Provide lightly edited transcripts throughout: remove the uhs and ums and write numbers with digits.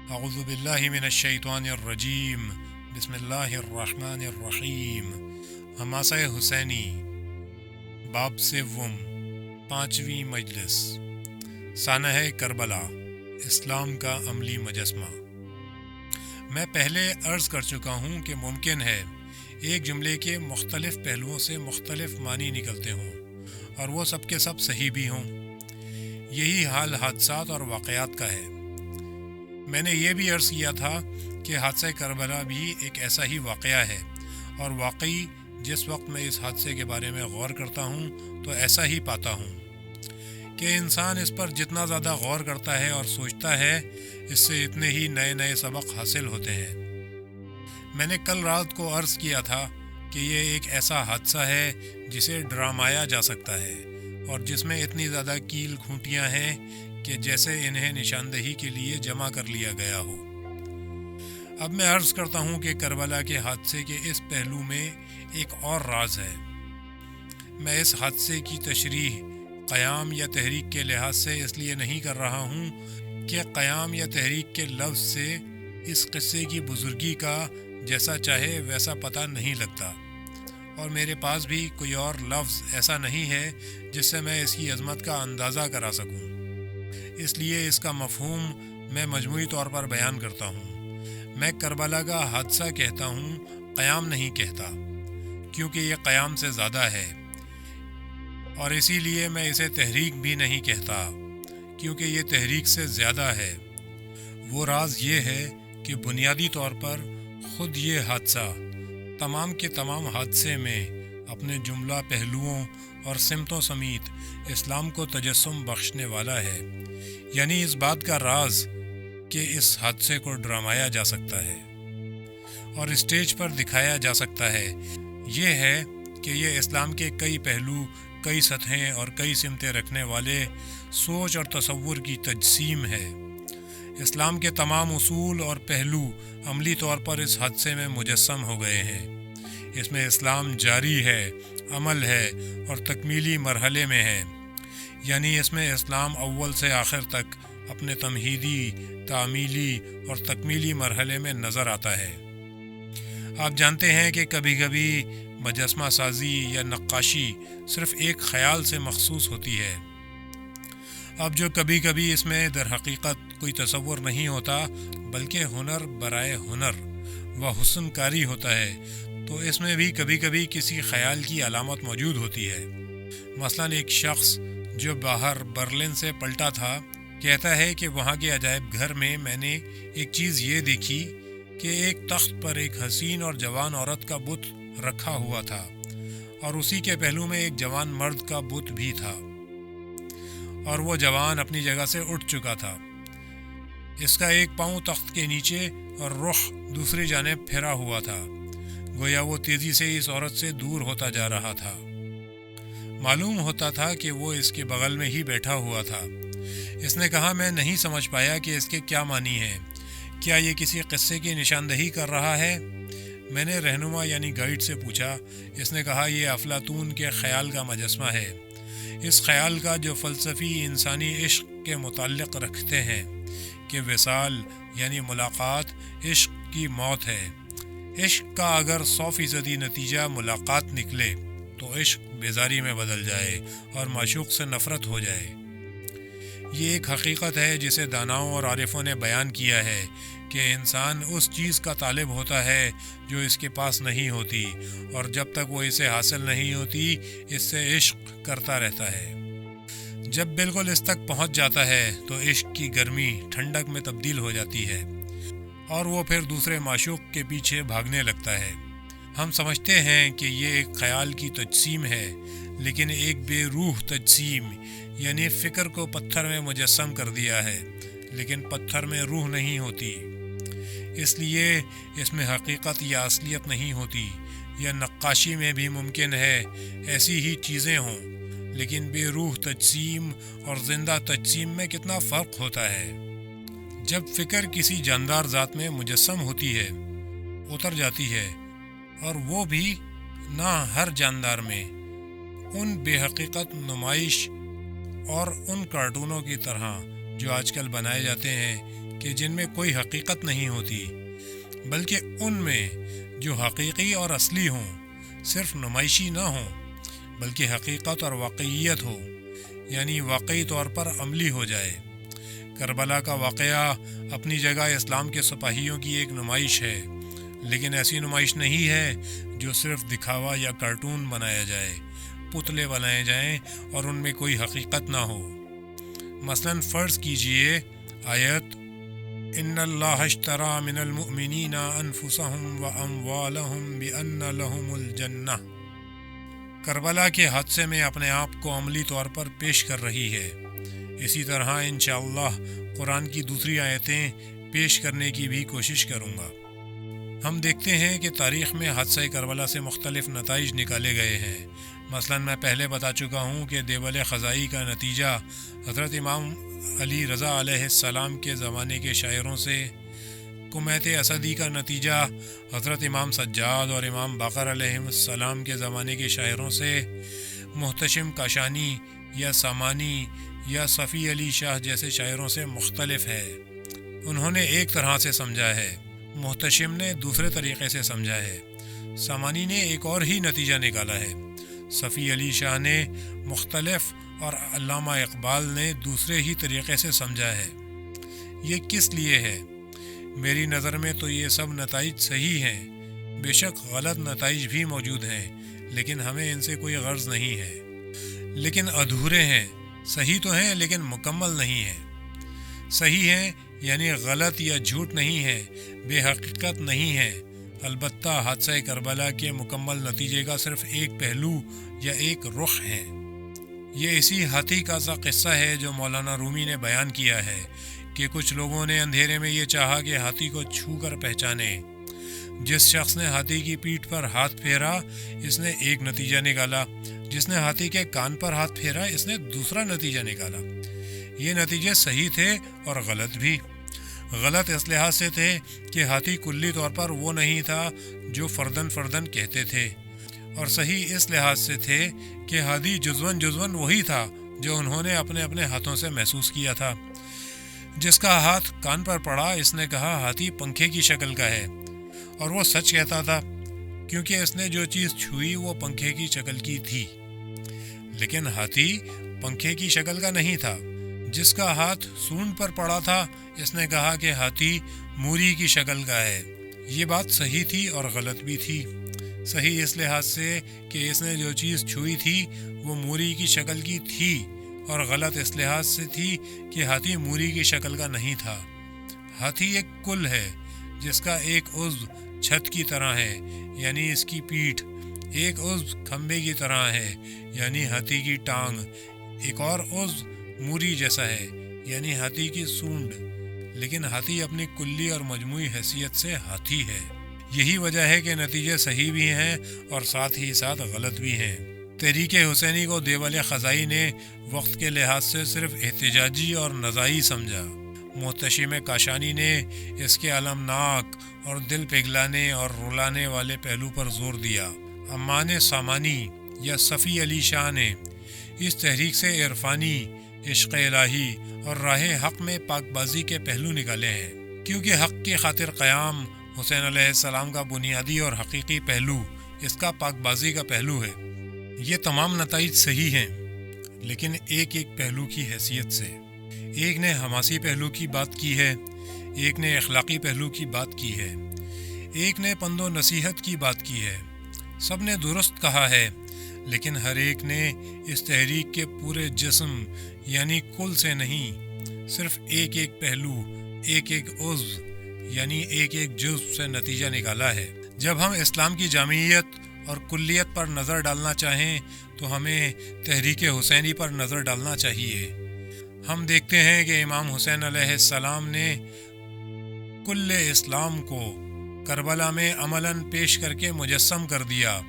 اعوذ باللہ من الشیطان الرجیم بسم اللہ الرحمن الرحیم حماسہ حسینی باب سوم پانچویں مجلس سانحہ کربلا اسلام کا عملی مجسمہ۔ میں پہلے عرض کر چکا ہوں کہ ممکن ہے ایک جملے کے مختلف پہلوؤں سے مختلف معنی نکلتے ہوں اور وہ سب کے سب صحیح بھی ہوں۔ یہی حال حادثات اور واقعات کا ہے۔ میں نے یہ بھی عرض کیا تھا کہ حادثہ کربلا بھی ایک ایسا ہی واقعہ ہے، اور واقعی جس وقت میں اس حادثے کے بارے میں غور کرتا ہوں تو ایسا ہی پاتا ہوں کہ انسان اس پر جتنا زیادہ غور کرتا ہے اور سوچتا ہے، اس سے اتنے ہی نئے نئے سبق حاصل ہوتے ہیں۔ میں نے کل رات کو عرض کیا تھا کہ یہ ایک ایسا حادثہ ہے جسے ڈرامایا جا سکتا ہے، اور جس میں اتنی زیادہ کیل کھونٹیاں ہیں کہ جیسے انہیں نشاندہی کے لیے جمع کر لیا گیا ہو۔ اب میں عرض کرتا ہوں کہ کربلا کے حادثے کے اس پہلو میں ایک اور راز ہے۔ میں اس حادثے کی تشریح قیام یا تحریک کے لحاظ سے اس لیے نہیں کر رہا ہوں کہ قیام یا تحریک کے لفظ سے اس قصے کی بزرگی کا جیسا چاہے ویسا پتہ نہیں لگتا، اور میرے پاس بھی کوئی اور لفظ ایسا نہیں ہے جس سے میں اس کی عظمت کا اندازہ کرا سکوں۔ اس لیے اس کا مفہوم میں مجموعی طور پر بیان کرتا ہوں۔ میں کربلا کا حادثہ کہتا ہوں، قیام نہیں کہتا، کیونکہ یہ قیام سے زیادہ ہے، اور اسی لیے میں اسے تحریک بھی نہیں کہتا، کیونکہ یہ تحریک سے زیادہ ہے۔ وہ راز یہ ہے کہ بنیادی طور پر خود یہ حادثہ تمام کے تمام حادثے میں اپنے جملہ پہلوؤں اور سمتوں سمیت اسلام کو تجسم بخشنے والا ہے، یعنی اس بات کا راز کہ اس حادثے کو ڈرامایا جا سکتا ہے اور اسٹیج پر دکھایا جا سکتا ہے، یہ ہے کہ یہ اسلام کے کئی پہلو، کئی سطحیں اور کئی سمتیں رکھنے والے سوچ اور تصور کی تجسیم ہے۔ اسلام کے تمام اصول اور پہلو عملی طور پر اس حادثے میں مجسم ہو گئے ہیں۔ اس میں اسلام جاری ہے، عمل ہے اور تکمیلی مرحلے میں ہے، یعنی اس میں اسلام اول سے آخر تک اپنے تمہیدی، تعمیلی اور تکمیلی مرحلے میں نظر آتا ہے۔ آپ جانتے ہیں کہ کبھی کبھی مجسمہ سازی یا نقاشی صرف ایک خیال سے مخصوص ہوتی ہے۔ اب جو کبھی کبھی اس میں در حقیقت کوئی تصور نہیں ہوتا، بلکہ ہنر برائے ہنر و حسن کاری ہوتا ہے، تو اس میں بھی کبھی کبھی کسی خیال کی علامت موجود ہوتی ہے۔ مثلا ایک شخص جو باہر برلن سے پلٹا تھا کہتا ہے کہ وہاں کے عجائب گھر میں میں نے ایک چیز یہ دیکھی کہ ایک تخت پر ایک حسین اور جوان عورت کا بت رکھا ہوا تھا، اور اسی کے پہلو میں ایک جوان مرد کا بت بھی تھا، اور وہ جوان اپنی جگہ سے اٹھ چکا تھا۔ اس کا ایک پاؤں تخت کے نیچے اور رخ دوسری جانب پھرا ہوا تھا، گویا وہ تیزی سے اس عورت سے دور ہوتا جا رہا تھا۔ معلوم ہوتا تھا کہ وہ اس کے بغل میں ہی بیٹھا ہوا تھا۔ اس نے کہا، میں نہیں سمجھ پایا کہ اس کے کیا معنی ہیں، کیا یہ کسی قصے کی نشاندہی کر رہا ہے؟ میں نے رہنما یعنی گائیڈ سے پوچھا۔ اس نے کہا، یہ افلاطون کے خیال کا مجسمہ ہے، اس خیال کا جو فلسفی انسانی عشق کے متعلق رکھتے ہیں کہ وصال یعنی ملاقات عشق کی موت ہے۔ عشق کا اگر 100% نتیجہ ملاقات نکلے تو عشق بیزاری میں بدل جائے اور معشوق سے نفرت ہو جائے۔ یہ ایک حقیقت ہے جسے داناؤں اور عارفوں نے بیان کیا ہے کہ انسان اس چیز کا طالب ہوتا ہے جو اس کے پاس نہیں ہوتی، اور جب تک وہ اسے حاصل نہیں ہوتی اس سے عشق کرتا رہتا ہے۔ جب بالکل اس تک پہنچ جاتا ہے تو عشق کی گرمی ٹھنڈک میں تبدیل ہو جاتی ہے، اور وہ پھر دوسرے معشوق کے پیچھے بھاگنے لگتا ہے۔ ہم سمجھتے ہیں کہ یہ ایک خیال کی تجسیم ہے، لیکن ایک بے روح تجسیم، یعنی فکر کو پتھر میں مجسم کر دیا ہے، لیکن پتھر میں روح نہیں ہوتی، اس لیے اس میں حقیقت یا اصلیت نہیں ہوتی۔ یا نقاشی میں بھی ممکن ہے ایسی ہی چیزیں ہوں، لیکن بے روح تجسیم اور زندہ تجسیم میں کتنا فرق ہوتا ہے۔ جب فکر کسی جاندار ذات میں مجسم ہوتی ہے، اتر جاتی ہے، اور وہ بھی نہ ہر جاندار میں، ان بے حقیقت نمائش اور ان کارٹونوں کی طرح جو آج کل بنائے جاتے ہیں کہ جن میں کوئی حقیقت نہیں ہوتی، بلکہ ان میں جو حقیقی اور اصلی ہوں، صرف نمائشی نہ ہوں بلکہ حقیقت اور واقعیت ہو، یعنی واقعی طور پر عملی ہو جائے۔ کربلا کا واقعہ اپنی جگہ اسلام کے سپاہیوں کی ایک نمائش ہے، لیکن ایسی نمائش نہیں ہے جو صرف دکھاوا یا کارٹون بنایا جائے، پتلے بنائے جائیں اور ان میں کوئی حقیقت نہ ہو۔ مثلاً فرض کیجئے آیت ان اللہ اشتری من المؤمنین انفسهم واموالهم بان لهم الجنہ کربلا کے حادثے میں اپنے آپ کو عملی طور پر پیش کر رہی ہے۔ اسی طرح انشاءاللہ قرآن کی دوسری آیتیں پیش کرنے کی بھی کوشش کروں گا۔ ہم دیکھتے ہیں کہ تاریخ میں حادثہ کربلا سے مختلف نتائج نکالے گئے ہیں۔ مثلا میں پہلے بتا چکا ہوں کہ دیوال خزائی کا نتیجہ حضرت امام علی رضا علیہ السلام کے زمانے کے شاعروں سے، کمیت اسدی کا نتیجہ حضرت امام سجاد اور امام باقر علیہ السلام کے زمانے کے شاعروں سے، محتشم کاشانی یا سامانی یا صفی علی شاہ جیسے شاعروں سے مختلف ہے۔ انہوں نے ایک طرح سے سمجھا ہے، محتشم نے دوسرے طریقے سے سمجھا ہے، سامانی نے ایک اور ہی نتیجہ نکالا ہے، صفی علی شاہ نے مختلف اور علامہ اقبال نے دوسرے ہی طریقے سے سمجھا ہے۔ یہ کس لیے ہے؟ میری نظر میں تو یہ سب نتائج صحیح ہیں، بے شک غلط نتائج بھی موجود ہیں، لیکن ہمیں ان سے کوئی غرض نہیں ہے، لیکن ادھورے ہیں۔ صحیح تو ہیں لیکن مکمل نہیں ہیں۔ صحیح ہیں یعنی غلط یا جھوٹ نہیں ہے، بے حقیقت نہیں ہے۔ البتہ حادثہ کربلا کے مکمل نتیجے کا صرف ایک پہلو یا ایک رخ ہے۔ یہ اسی ہاتھی کا سا قصہ ہے جو مولانا رومی نے بیان کیا ہے کہ کچھ لوگوں نے اندھیرے میں یہ چاہا کہ ہاتھی کو چھو کر پہچانے۔ جس شخص نے ہاتھی کی پیٹھ پر ہاتھ پھیرا اس نے ایک نتیجہ نکالا، جس نے ہاتھی کے کان پر ہاتھ پھیرا اس نے دوسرا نتیجہ نکالا۔ یہ نتیجے صحیح تھے اور غلط بھی۔ غلط اس لحاظ سے تھے کہ ہاتھی کلی طور پر وہ نہیں تھا جو فردن فردن کہتے تھے، اور صحیح اس لحاظ سے تھے کہ ہاتھی جزون وہی تھا جو انہوں نے اپنے اپنے ہاتھوں سے محسوس کیا تھا۔ جس کا ہاتھ کان پر پڑا اس نے کہا ہاتھی پنکھے کی شکل کا ہے، اور وہ سچ کہتا تھا کیونکہ اس نے جو چیز چھوئی وہ پنکھے کی شکل کی تھی، لیکن ہاتھی پنکھے کی شکل کا نہیں تھا۔ جس کا ہاتھ سونڈ پر پڑا تھا اس نے کہا کہ ہاتھی موری کی شکل کا ہے۔ یہ بات صحیح تھی اور غلط بھی تھی۔ صحیح اس لحاظ سے کہ اس نے جو چیز چھوئی تھی وہ موری کی شکل کی تھی، اور غلط اس لحاظ سے تھی کہ ہاتھی موری کی شکل کا نہیں تھا۔ ہاتھی ایک کل ہے جس کا ایک عضو چھت کی طرح ہے یعنی اس کی پیٹھ، ایک عضو کھمبے کی طرح ہے یعنی ہاتھی کی ٹانگ، ایک اور عضو موری جیسا ہے یعنی ہاتھی کی سونڈ، لیکن ہاتھی اپنی کلی اور مجموعی حیثیت سے ہاتھی ہے۔ یہی وجہ ہے کہ نتیجے صحیح بھی ہیں اور ساتھ ہی ساتھ غلط بھی ہیں۔ تحریک حسینی کو دیوال خزائی نے وقت کے لحاظ سے صرف احتجاجی اور نزاعی سمجھا۔ محتشم کاشانی نے اس کے المناک اور دل پگھلانے اور رلانے والے پہلو پر زور دیا۔ امان سامانی یا صفی علی شاہ نے اس تحریک سے عرفانی، عشق الہی اور راہ حق میں پاک بازی کے پہلو نکالے ہیں، کیونکہ حق کی خاطر قیام حسین علیہ السلام کا بنیادی اور حقیقی پہلو اس کا پاک بازی کا پہلو ہے۔ یہ تمام نتائج صحیح ہیں، لیکن ایک ایک پہلو کی حیثیت سے۔ ایک نے حماسی پہلو کی بات کی ہے، ایک نے اخلاقی پہلو کی بات کی ہے، ایک نے پند و نصیحت کی بات کی ہے۔ سب نے درست کہا ہے، لیکن ہر ایک نے اس تحریک کے پورے جسم یعنی کل سے نہیں، صرف ایک ایک پہلو، ایک ایک عضو یعنی ایک ایک جزو سے نتیجہ نکالا ہے۔ جب ہم اسلام کی جامعیت اور کلیت پر نظر ڈالنا چاہیں تو ہمیں تحریک حسینی پر نظر ڈالنا چاہیے۔ ہم دیکھتے ہیں کہ امام حسین علیہ السلام نے کل اسلام کو کربلا میں عملاً پیش کر کے مجسم کر دیا،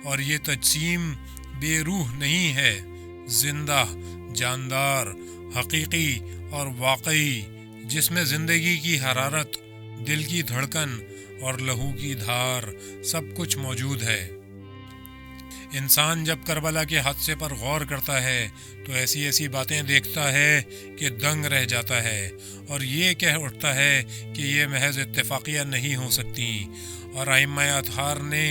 اور یہ تجسیم بے روح نہیں ہے، زندہ، جاندار، حقیقی اور واقعی، جس میں زندگی کی حرارت، دل کی دھڑکن اور لہو کی دھار سب کچھ موجود ہے۔ انسان جب کربلا کے حادثے پر غور کرتا ہے تو ایسی ایسی باتیں دیکھتا ہے کہ دنگ رہ جاتا ہے اور یہ کہہ اٹھتا ہے کہ یہ محض اتفاقیہ نہیں ہو سکتی، اور ائمہ اطہار نے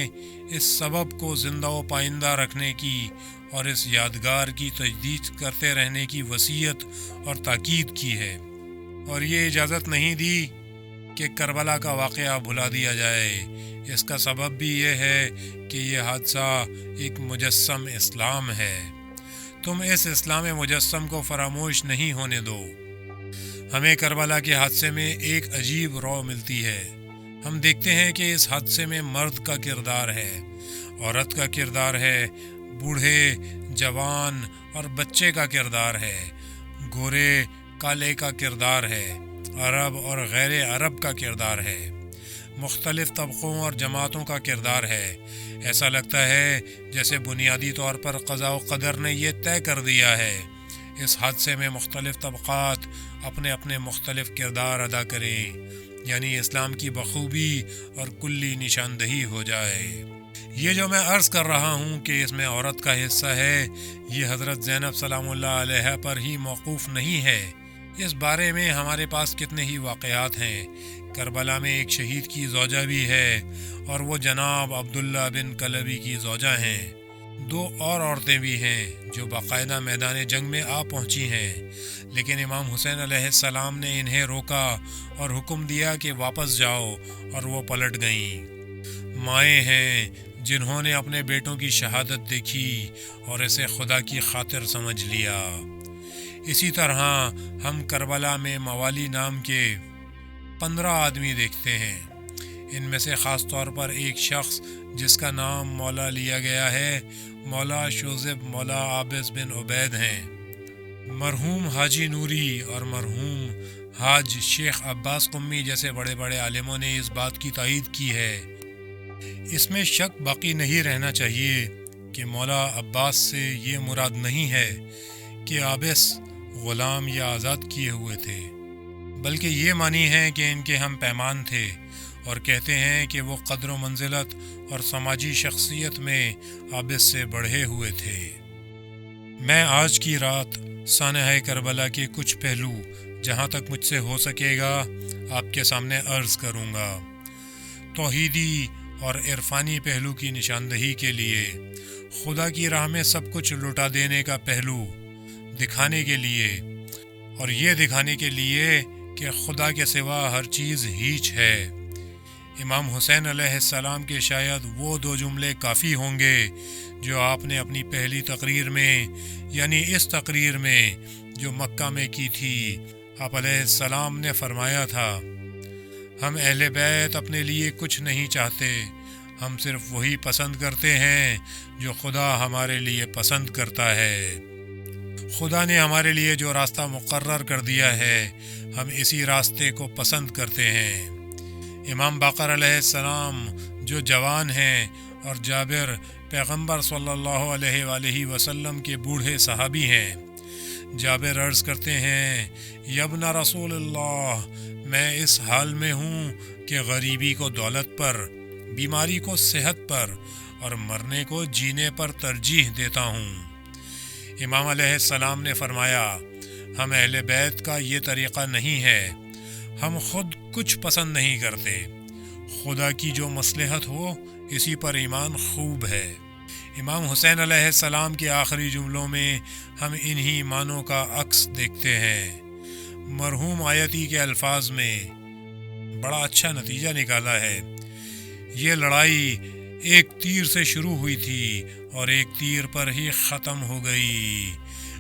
اس سبب کو زندہ و پائندہ رکھنے کی اور اس یادگار کی تجدید کرتے رہنے کی وصیت اور تاکید کی ہے، اور یہ اجازت نہیں دی کہ کربلا کا واقعہ بھلا دیا جائے۔ اس کا سبب بھی یہ ہے کہ یہ حادثہ ایک مجسم اسلام ہے۔ تم اس اسلام مجسم کو فراموش نہیں ہونے دو۔ ہمیں کربلا کے حادثے میں ایک عجیب رو ملتی ہے۔ ہم دیکھتے ہیں کہ اس حادثے میں مرد کا کردار ہے، عورت کا کردار ہے، بوڑھے، جوان اور بچے کا کردار ہے، گورے کالے کا کردار ہے، عرب اور غیر عرب کا کردار ہے، مختلف طبقوں اور جماعتوں کا کردار ہے۔ ایسا لگتا ہے جیسے بنیادی طور پر قضاء و قدر نے یہ طے کر دیا ہے اس حادثے میں مختلف طبقات اپنے اپنے مختلف کردار ادا کریں، یعنی اسلام کی بخوبی اور کلی نشاندہی ہو جائے۔ یہ جو میں عرض کر رہا ہوں کہ اس میں عورت کا حصہ ہے، یہ حضرت زینب سلام اللہ علیہا پر ہی موقوف نہیں ہے۔ اس بارے میں ہمارے پاس کتنے ہی واقعات ہیں۔ کربلا میں ایک شہید کی زوجہ بھی ہے اور وہ جناب عبداللہ بن کلبی کی زوجہ ہیں۔ 2 اور عورتیں بھی ہیں جو باقاعدہ میدان جنگ میں آ پہنچی ہیں، لیکن امام حسین علیہ السلام نے انہیں روکا اور حکم دیا کہ واپس جاؤ، اور وہ پلٹ گئیں۔ مائیں ہیں جنہوں نے اپنے بیٹوں کی شہادت دیکھی اور اسے خدا کی خاطر سمجھ لیا۔ اسی طرح ہم کربلا میں موالی نام کے 15 آدمی دیکھتے ہیں۔ ان میں سے خاص طور پر ایک شخص جس کا نام مولا لیا گیا ہے، مولا شوذب مولا عابس بن عبید ہیں۔ مرحوم حاجی نوری اور مرحوم حاج شیخ عباس قمی جیسے بڑے بڑے عالموں نے اس بات کی تائید کی ہے۔ اس میں شک باقی نہیں رہنا چاہیے کہ مولا عباس سے یہ مراد نہیں ہے کہ عابس غلام یا آزاد کیے ہوئے تھے، بلکہ یہ معنی ہے کہ ان کے ہم پیمان تھے، اور کہتے ہیں کہ وہ قدر و منزلت اور سماجی شخصیت میں عابس سے بڑھے ہوئے تھے۔ میں آج کی رات سانحہ کربلا کے کچھ پہلو جہاں تک مجھ سے ہو سکے گا آپ کے سامنے عرض کروں گا۔ توحیدی اور عرفانی پہلو کی نشاندہی کے لیے، خدا کی راہ میں سب کچھ لٹا دینے کا پہلو دکھانے کے لیے، اور یہ دکھانے کے لیے کہ خدا کے سوا ہر چیز ہیچ ہے۔ امام حسین علیہ السلام کے شاید وہ 2 جملے کافی ہوں گے جو آپ نے اپنی پہلی تقریر میں، یعنی اس تقریر میں جو مکہ میں کی تھی، آپ علیہ السلام نے فرمایا تھا، ہم اہل بیت اپنے لیے کچھ نہیں چاہتے، ہم صرف وہی پسند کرتے ہیں جو خدا ہمارے لیے پسند کرتا ہے۔ خدا نے ہمارے لیے جو راستہ مقرر کر دیا ہے، ہم اسی راستے کو پسند کرتے ہیں۔ امام باقر علیہ السلام جو جوان ہیں اور جابر پیغمبر صلی اللہ علیہ وآلہ وسلم کے بوڑھے صحابی ہیں۔ جابر عرض کرتے ہیں، یبن رسول اللہ، میں اس حال میں ہوں کہ غریبی کو دولت پر، بیماری کو صحت پر اور مرنے کو جینے پر ترجیح دیتا ہوں۔ امام علیہ السلام نے فرمایا، ہم اہل بیت کا یہ طریقہ نہیں ہے، ہم خود کچھ پسند نہیں کرتے، خدا کی جو مصلحت ہو اسی پر ایمان خوب ہے۔ امام حسین علیہ السلام کے آخری جملوں میں ہم انہی ایمانوں کا عکس دیکھتے ہیں۔ مرحوم آیتی کے الفاظ میں بڑا اچھا نتیجہ نکالا ہے۔ یہ لڑائی ایک تیر سے شروع ہوئی تھی اور ایک تیر پر ہی ختم ہو گئی۔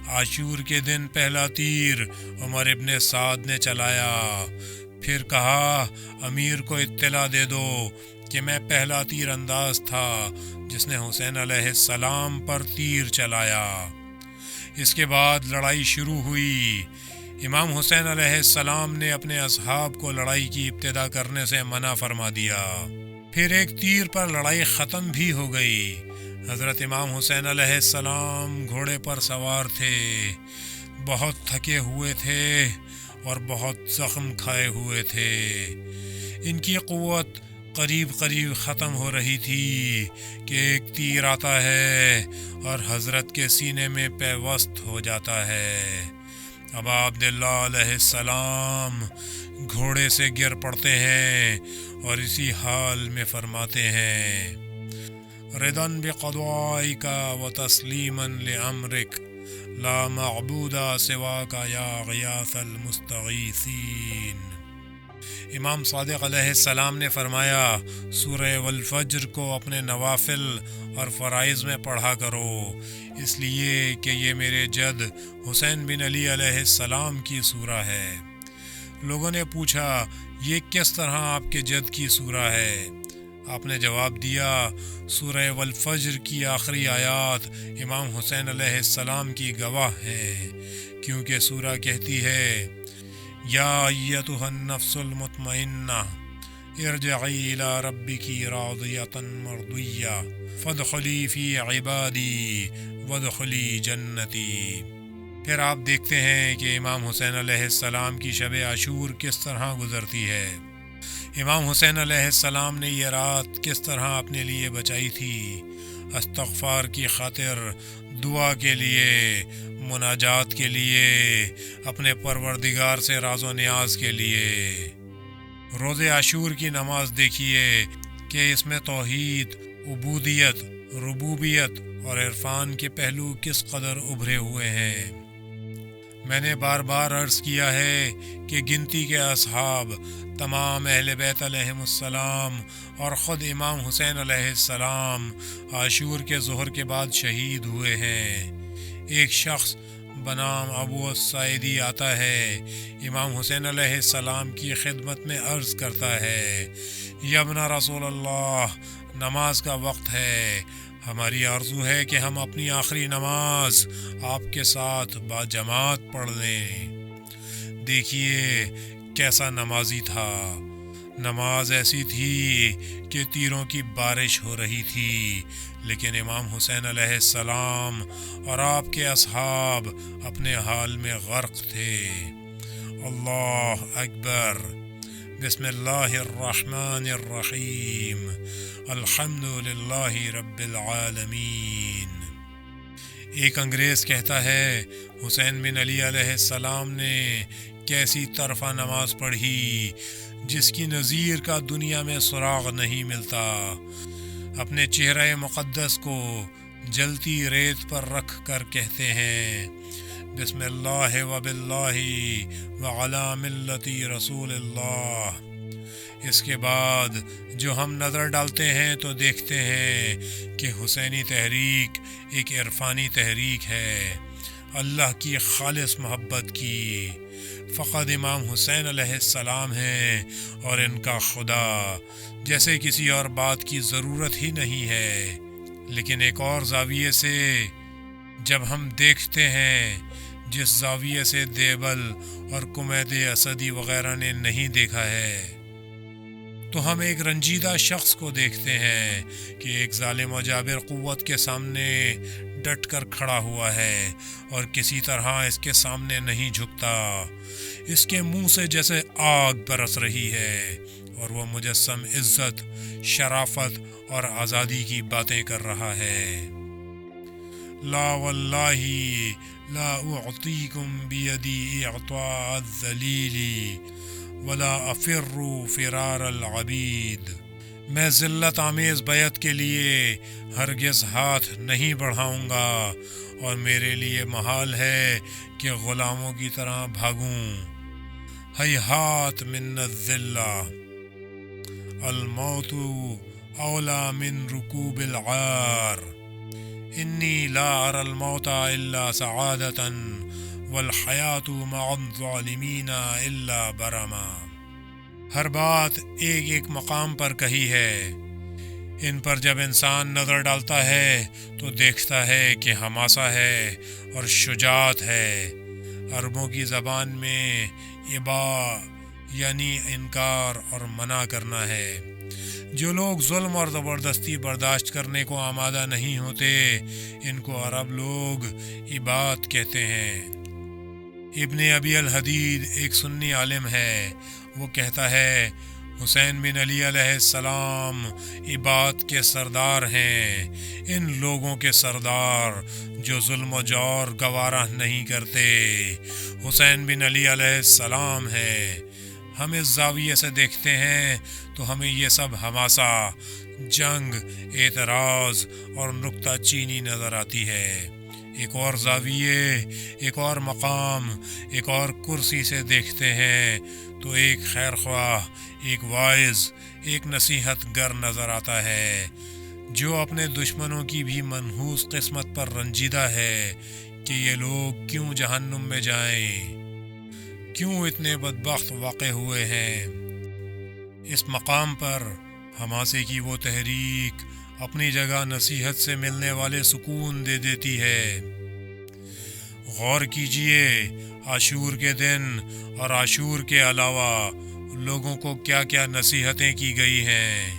عاشور کے دن پہلا تیر عمر ابن سعد نے چلایا، پھر کہا امیر کو اطلاع دے دو کہ میں پہلا تیر انداز تھا جس نے حسین علیہ السلام پر تیر چلایا۔ اس کے بعد لڑائی شروع ہوئی۔ امام حسین علیہ السلام نے اپنے اصحاب کو لڑائی کی ابتدا کرنے سے منع فرما دیا۔ پھر ایک تیر پر لڑائی ختم بھی ہو گئی۔ حضرت امام حسین علیہ السلام گھوڑے پر سوار تھے، بہت تھکے ہوئے تھے اور بہت زخم کھائے ہوئے تھے۔ ان کی قوت قریب قریب ختم ہو رہی تھی کہ ایک تیر آتا ہے اور حضرت کے سینے میں پیوست ہو جاتا ہے۔ ابا عبداللہ علیہ السلام گھوڑے سے گر پڑتے ہیں اور اسی حال میں فرماتے ہیں رضاً بقضائک و تسلیما لامرک لا معبود سواک یا غیاث المستغیثین۔ امام صادق علیہ السلام نے فرمایا سورہ والفجر کو اپنے نوافل اور فرائض میں پڑھا کرو، اس لیے کہ یہ میرے جد حسین بن علی علیہ السلام کی سورہ ہے۔ لوگوں نے پوچھا یہ کس طرح آپ کے جد کی سورہ ہے؟ آپ نے جواب دیا سورہ والفجر کی آخری آیات امام حسین علیہ السلام کی گواہ ہیں، کیونکہ سورہ کہتی ہے یا ایتھا النفس المطمئنہ ارجعی الی ربک راضیۃ مرضیہ فادخلی فی عبادی وادخلی جنتی۔ پھر آپ دیکھتے ہیں کہ امام حسین علیہ السلام کی شب عاشور کس طرح گزرتی ہے۔ امام حسین علیہ السلام نے یہ رات کس طرح اپنے لیے بچائی تھی، استغفار کی خاطر، دعا کے لیے، مناجات کے لیے، اپنے پروردگار سے راز و نیاز کے لیے۔ روز عاشور کی نماز دیکھیے کہ اس میں توحید، عبودیت، ربوبیت اور عرفان کے پہلو کس قدر ابھرے ہوئے ہیں۔ میں نے بار بار عرض کیا ہے کہ گنتی کے اصحاب، تمام اہل بیت علیہم السلام اور خود امام حسین علیہ السلام عاشور کے ظہر کے بعد شہید ہوئے ہیں۔ ایک شخص بنام ابو السعیدی آتا ہے، امام حسین علیہ السلام کی خدمت میں عرض کرتا ہے یا ابن رسول اللہ، نماز کا وقت ہے، ہماری آرزو ہے کہ ہم اپنی آخری نماز آپ کے ساتھ باجماعت پڑھ لیں۔ دیکھیے کیسا نمازی تھا، نماز ایسی تھی کہ تیروں کی بارش ہو رہی تھی، لیکن امام حسین علیہ السلام اور آپ کے اصحاب اپنے حال میں غرق تھے۔ اللہ اکبر، بسم اللہ الرحمن الرحیم، الحمد للہ رب العالمین۔ ایک انگریز کہتا ہے حسین بن علی علیہ السلام نے کیسی طرفہ نماز پڑھی جس کی نظیر کا دنیا میں سراغ نہیں ملتا۔ اپنے چہرہ مقدس کو جلتی ریت پر رکھ کر کہتے ہیں بسم اللہ و باللہ و علی ملت رسول اللہ۔ اس کے بعد جو ہم نظر ڈالتے ہیں تو دیکھتے ہیں کہ حسینی تحریک ایک عرفانی تحریک ہے، اللہ کی خالص محبت کی۔ فقط امام حسین علیہ السلام ہیں اور ان کا خدا، جیسے کسی اور بات کی ضرورت ہی نہیں ہے۔ لیکن ایک اور زاویے سے جب ہم دیکھتے ہیں جس زاویے سے دیبل اور کمید اسدی وغیرہ نے نہیں دیکھا ہے، تو ہم ایک رنجیدہ شخص کو دیکھتے ہیں کہ ایک ظالم و جابر قوت کے سامنے ڈٹ کر کھڑا ہوا ہے اور کسی طرح اس کے سامنے نہیں جھکتا۔ اس کے منہ سے جیسے آگ برس رہی ہے اور وہ مجسم عزت، شرافت اور آزادی کی باتیں کر رہا ہے۔ لا واللہ لا اعطیکم بیدی اعطاء الذلیل ولا افر فرار العبید۔ میں ذلت آمیز بیعت کے لیے ہرگز ہاتھ نہیں بڑھاؤں گا اور میرے لیے محال ہے کہ غلاموں کی طرح بھاگوں۔ ہیہات من الذلہ، الموت اولا من رکوب العار، انی لا اری الموت الا سعادتا والحیات مع الظالمین الا برما۔ ہر بات ایک ایک مقام پر کہی ہے، ان پر جب انسان نظر ڈالتا ہے تو دیکھتا ہے کہ حماسہ ہے اور شجاعت ہے۔ عربوں کی زبان میں ابا یعنی انکار اور منع کرنا ہے۔ جو لوگ ظلم اور زبردستی برداشت کرنے کو آمادہ نہیں ہوتے، ان کو عرب لوگ عباد کہتے ہیں۔ ابن ابی الحدید ایک سنی عالم ہے، وہ کہتا ہے حسین بن علی علیہ السلام عباد کے سردار ہیں، ان لوگوں کے سردار جو ظلم و جور گوارہ نہیں کرتے۔ حسین بن علی علیہ السلام ہیں۔ ہم اس زاویے سے دیکھتے ہیں تو ہمیں یہ سب حماسہ، جنگ، اعتراض اور نکتہ چینی نظر آتی ہے۔ ایک اور زاویے، ایک اور مقام، ایک اور کرسی سے دیکھتے ہیں تو ایک خیر خواہ، ایک واعظ، ایک نصیحت گر نظر آتا ہے جو اپنے دشمنوں کی بھی منحوس قسمت پر رنجیدہ ہے کہ یہ لوگ کیوں جہنم میں جائیں، کیوں اتنے بدبخت واقع ہوئے ہیں۔ اس مقام پر حماسے کی وہ تحریک اپنی جگہ نصیحت سے ملنے والے سکون دے دیتی ہے۔ غور کیجئے، عاشور کے دن اور عاشور کے علاوہ لوگوں کو کیا کیا نصیحتیں کی گئی ہیں،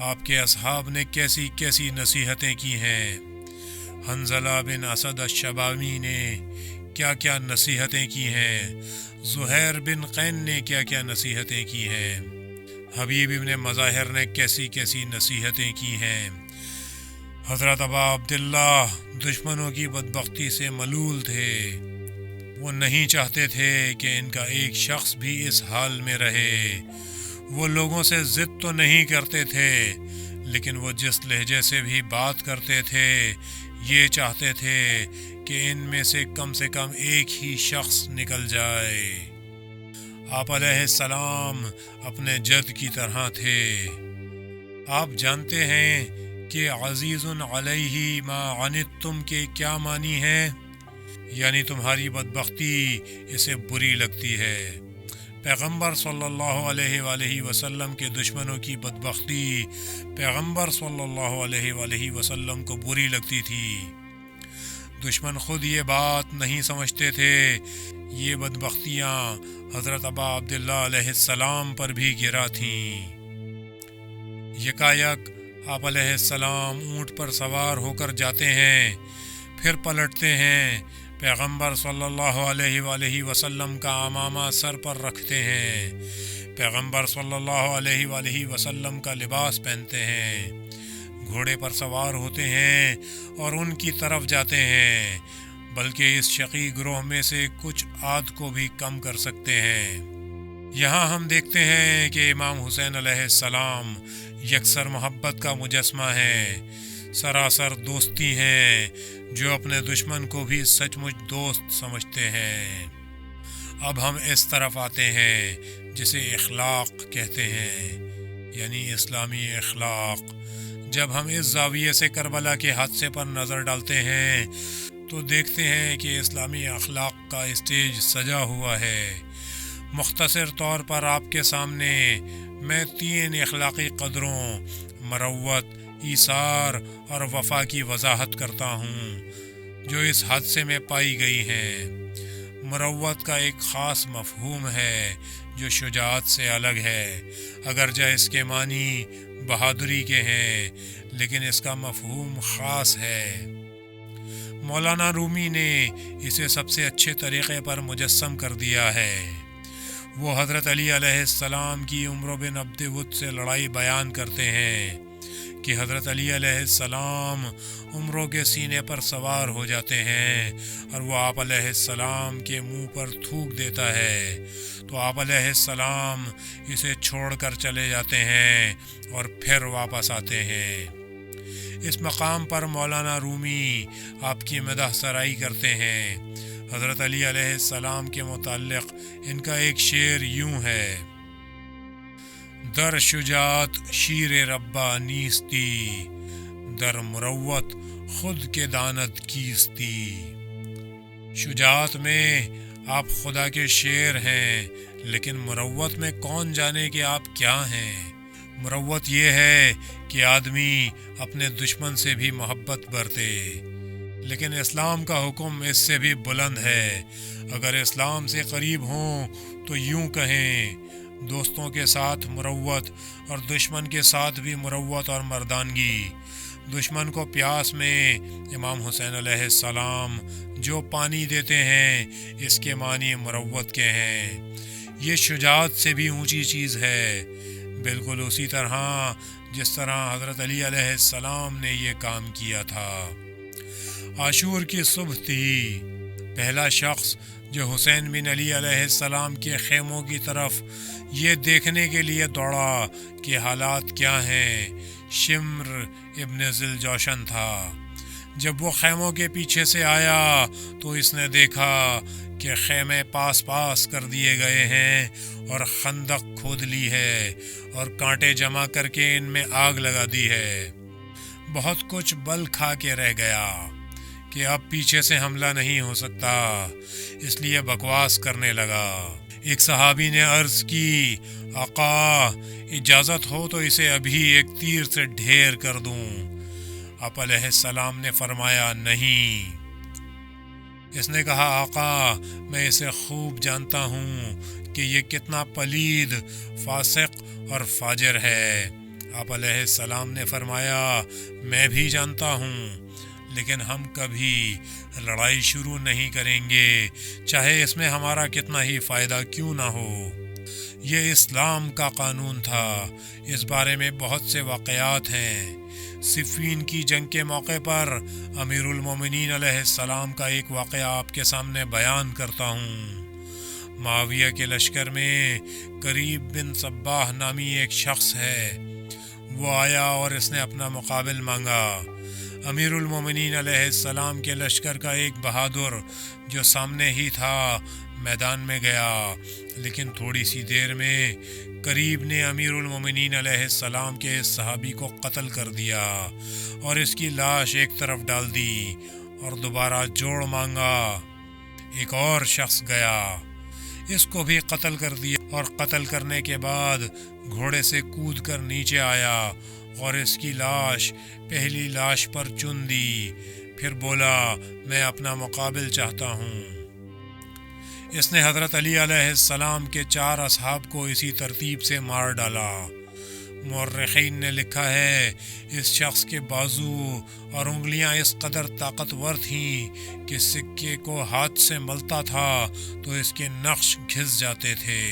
آپ کے اصحاب نے کیسی کیسی نصیحتیں کی ہیں، حنظلہ بن اسد الشبامی نے کیا کیا نصیحتیں کی ہیں، زہیر بن قین نے کیا کیا نصیحتیں کی ہیں، حبیب ابن مظاہر نے کیسی کیسی نصیحتیں کی ہیں۔ حضرت ابا عبداللہ دشمنوں کی بدبختی سے ملول تھے، وہ نہیں چاہتے تھے کہ ان کا ایک شخص بھی اس حال میں رہے۔ وہ لوگوں سے ضد تو نہیں کرتے تھے، لیکن وہ جس لہجے سے بھی بات کرتے تھے یہ چاہتے تھے کہ ان میں سے کم ایک ہی شخص نکل جائے۔ آپ علیہ السلام اپنے جد کی طرح تھے۔ آپ جانتے ہیں کہ عزیز علیہ ما عنتم کے کیا معنی ہیں، یعنی تمہاری بدبختی اسے بری لگتی ہے۔ پیغمبر صلی اللہ علیہ وآلہ وسلم کے دشمنوں کی بدبختی پیغمبر صلی اللہ علیہ وآلہ وسلم کو بری لگتی تھی۔ دشمن خود یہ بات نہیں سمجھتے تھے، یہ بدبختیاں حضرت ابا عبداللہ علیہ السلام پر بھی گرا تھیں۔ یکایک آپ علیہ السلام اونٹ پر سوار ہو کر جاتے ہیں، پھر پلٹتے ہیں، پیغمبر صلی اللہ علیہ وآلہ وسلم کا عمامہ سر پر رکھتے ہیں، پیغمبر صلی اللہ علیہ وآلہ وسلم کا لباس پہنتے ہیں، گھوڑے پر سوار ہوتے ہیں اور ان کی طرف جاتے ہیں، بلکہ اس شقی گروہ میں سے کچھ عاد کو بھی کم کر سکتے ہیں۔ یہاں ہم دیکھتے ہیں کہ امام حسین علیہ السلام یکسر محبت کا مجسمہ ہیں، سراسر دوستی ہیں، جو اپنے دشمن کو بھی سچ مچ دوست سمجھتے ہیں۔ اب ہم اس طرف آتے ہیں جسے اخلاق کہتے ہیں، یعنی اسلامی اخلاق۔ جب ہم اس زاویے سے کربلا کے حادثے پر نظر ڈالتے ہیں تو دیکھتے ہیں کہ اسلامی اخلاق کا اسٹیج سجا ہوا ہے۔ مختصر طور پر آپ کے سامنے میں 3 اخلاقی قدروں مروت، ایثار اور وفا کی وضاحت کرتا ہوں جو اس حادثے میں پائی گئی ہیں۔ مروت کا ایک خاص مفہوم ہے جو شجاعت سے الگ ہے، اگرچہ اس کے معنی بہادری کے ہیں، لیکن اس کا مفہوم خاص ہے۔ مولانا رومی نے اسے سب سے اچھے طریقے پر مجسم کر دیا ہے۔ وہ حضرت علی علیہ السلام کی عمرو بن عبد ود سے لڑائی بیان کرتے ہیں کہ حضرت علی علیہ السلام عمرو کے سینے پر سوار ہو جاتے ہیں اور وہ آپ علیہ السلام کے منہ پر تھوک دیتا ہے تو آپ علیہ السلام اسے چھوڑ کر چلے جاتے ہیں اور پھر واپس آتے ہیں۔ اس مقام پر مولانا رومی آپ کی مدح سرائی کرتے ہیں۔ حضرت علی علیہ السلام کے متعلق ان کا ایک شعر یوں ہے: در شجاعت شیر ربا نیستی، در مروت خود کے داند کیستی۔ شجاعت میں آپ خدا کے شیر ہیں، لیکن مروت میں کون جانے کہ آپ کیا ہیں۔ مروت یہ ہے کہ آدمی اپنے دشمن سے بھی محبت برتے، لیکن اسلام کا حکم اس سے بھی بلند ہے۔ اگر اسلام سے قریب ہوں تو یوں کہیں: دوستوں کے ساتھ مروت اور دشمن کے ساتھ بھی مروت اور مردانگی۔ دشمن کو پیاس میں امام حسین علیہ السلام جو پانی دیتے ہیں اس کے معنی مروت کے ہیں۔ یہ شجاعت سے بھی اونچی چیز ہے۔ بالکل اسی طرح جس طرح حضرت علی علیہ السلام نے یہ کام کیا تھا۔ عاشور کی صبح تھی، پہلا شخص جو حسین بن علی علیہ السلام کے خیموں کی طرف یہ دیکھنے کے لیے دوڑا کہ حالات کیا ہیں، شمر ابن ذی الجوشن تھا۔ جب وہ خیموں کے پیچھے سے آیا تو اس نے دیکھا کہ خیمے پاس پاس کر دیے گئے ہیں اور خندق کھود لی ہے اور کانٹے جمع کر کے ان میں آگ لگا دی ہے۔ بہت کچھ بل کھا کے رہ گیا کہ اب پیچھے سے حملہ نہیں ہو سکتا، اس لیے بکواس کرنے لگا۔ ایک صحابی نے عرض کی، آقا اجازت ہو تو اسے ابھی ایک تیر سے ڈھیر کر دوں۔ آپ علیہ السلام نے فرمایا نہیں۔ اس نے کہا، آقا میں اسے خوب جانتا ہوں کہ یہ کتنا پلید، فاسق اور فاجر ہے۔ آپ علیہ السلام نے فرمایا، میں بھی جانتا ہوں، لیکن ہم کبھی لڑائی شروع نہیں کریں گے، چاہے اس میں ہمارا کتنا ہی فائدہ کیوں نہ ہو۔ یہ اسلام کا قانون تھا۔ اس بارے میں بہت سے واقعات ہیں۔ صفین کی جنگ کے موقع پر امیر المومنین علیہ السلام کا ایک واقعہ آپ کے سامنے بیان کرتا ہوں۔ معاویہ کے لشکر میں قریب بن صباح نامی ایک شخص ہے۔ وہ آیا اور اس نے اپنا مقابل مانگا۔ امیر المومنین علیہ السلام کے لشکر کا ایک بہادر جو سامنے ہی تھا میدان میں گیا، لیکن تھوڑی سی دیر میں قریب نے امیر المومنین علیہ السلام کے اس صحابی کو قتل کر دیا اور اس کی لاش ایک طرف ڈال دی اور دوبارہ جوڑ مانگا۔ ایک اور شخص گیا، اس کو بھی قتل کر دیا اور قتل کرنے کے بعد گھوڑے سے کود کر نیچے آیا اور اس کی لاش پہلی لاش پر چن دی۔ پھر بولا، میں اپنا مقابل چاہتا ہوں۔ اس نے حضرت علی علیہ السلام کے 4 اصحاب کو اسی ترتیب سے مار ڈالا۔ مورخین نے لکھا ہے، اس شخص کے بازو اور انگلیاں اس قدر طاقتور تھیں کہ سکے کو ہاتھ سے ملتا تھا تو اس کے نقش گھس جاتے تھے۔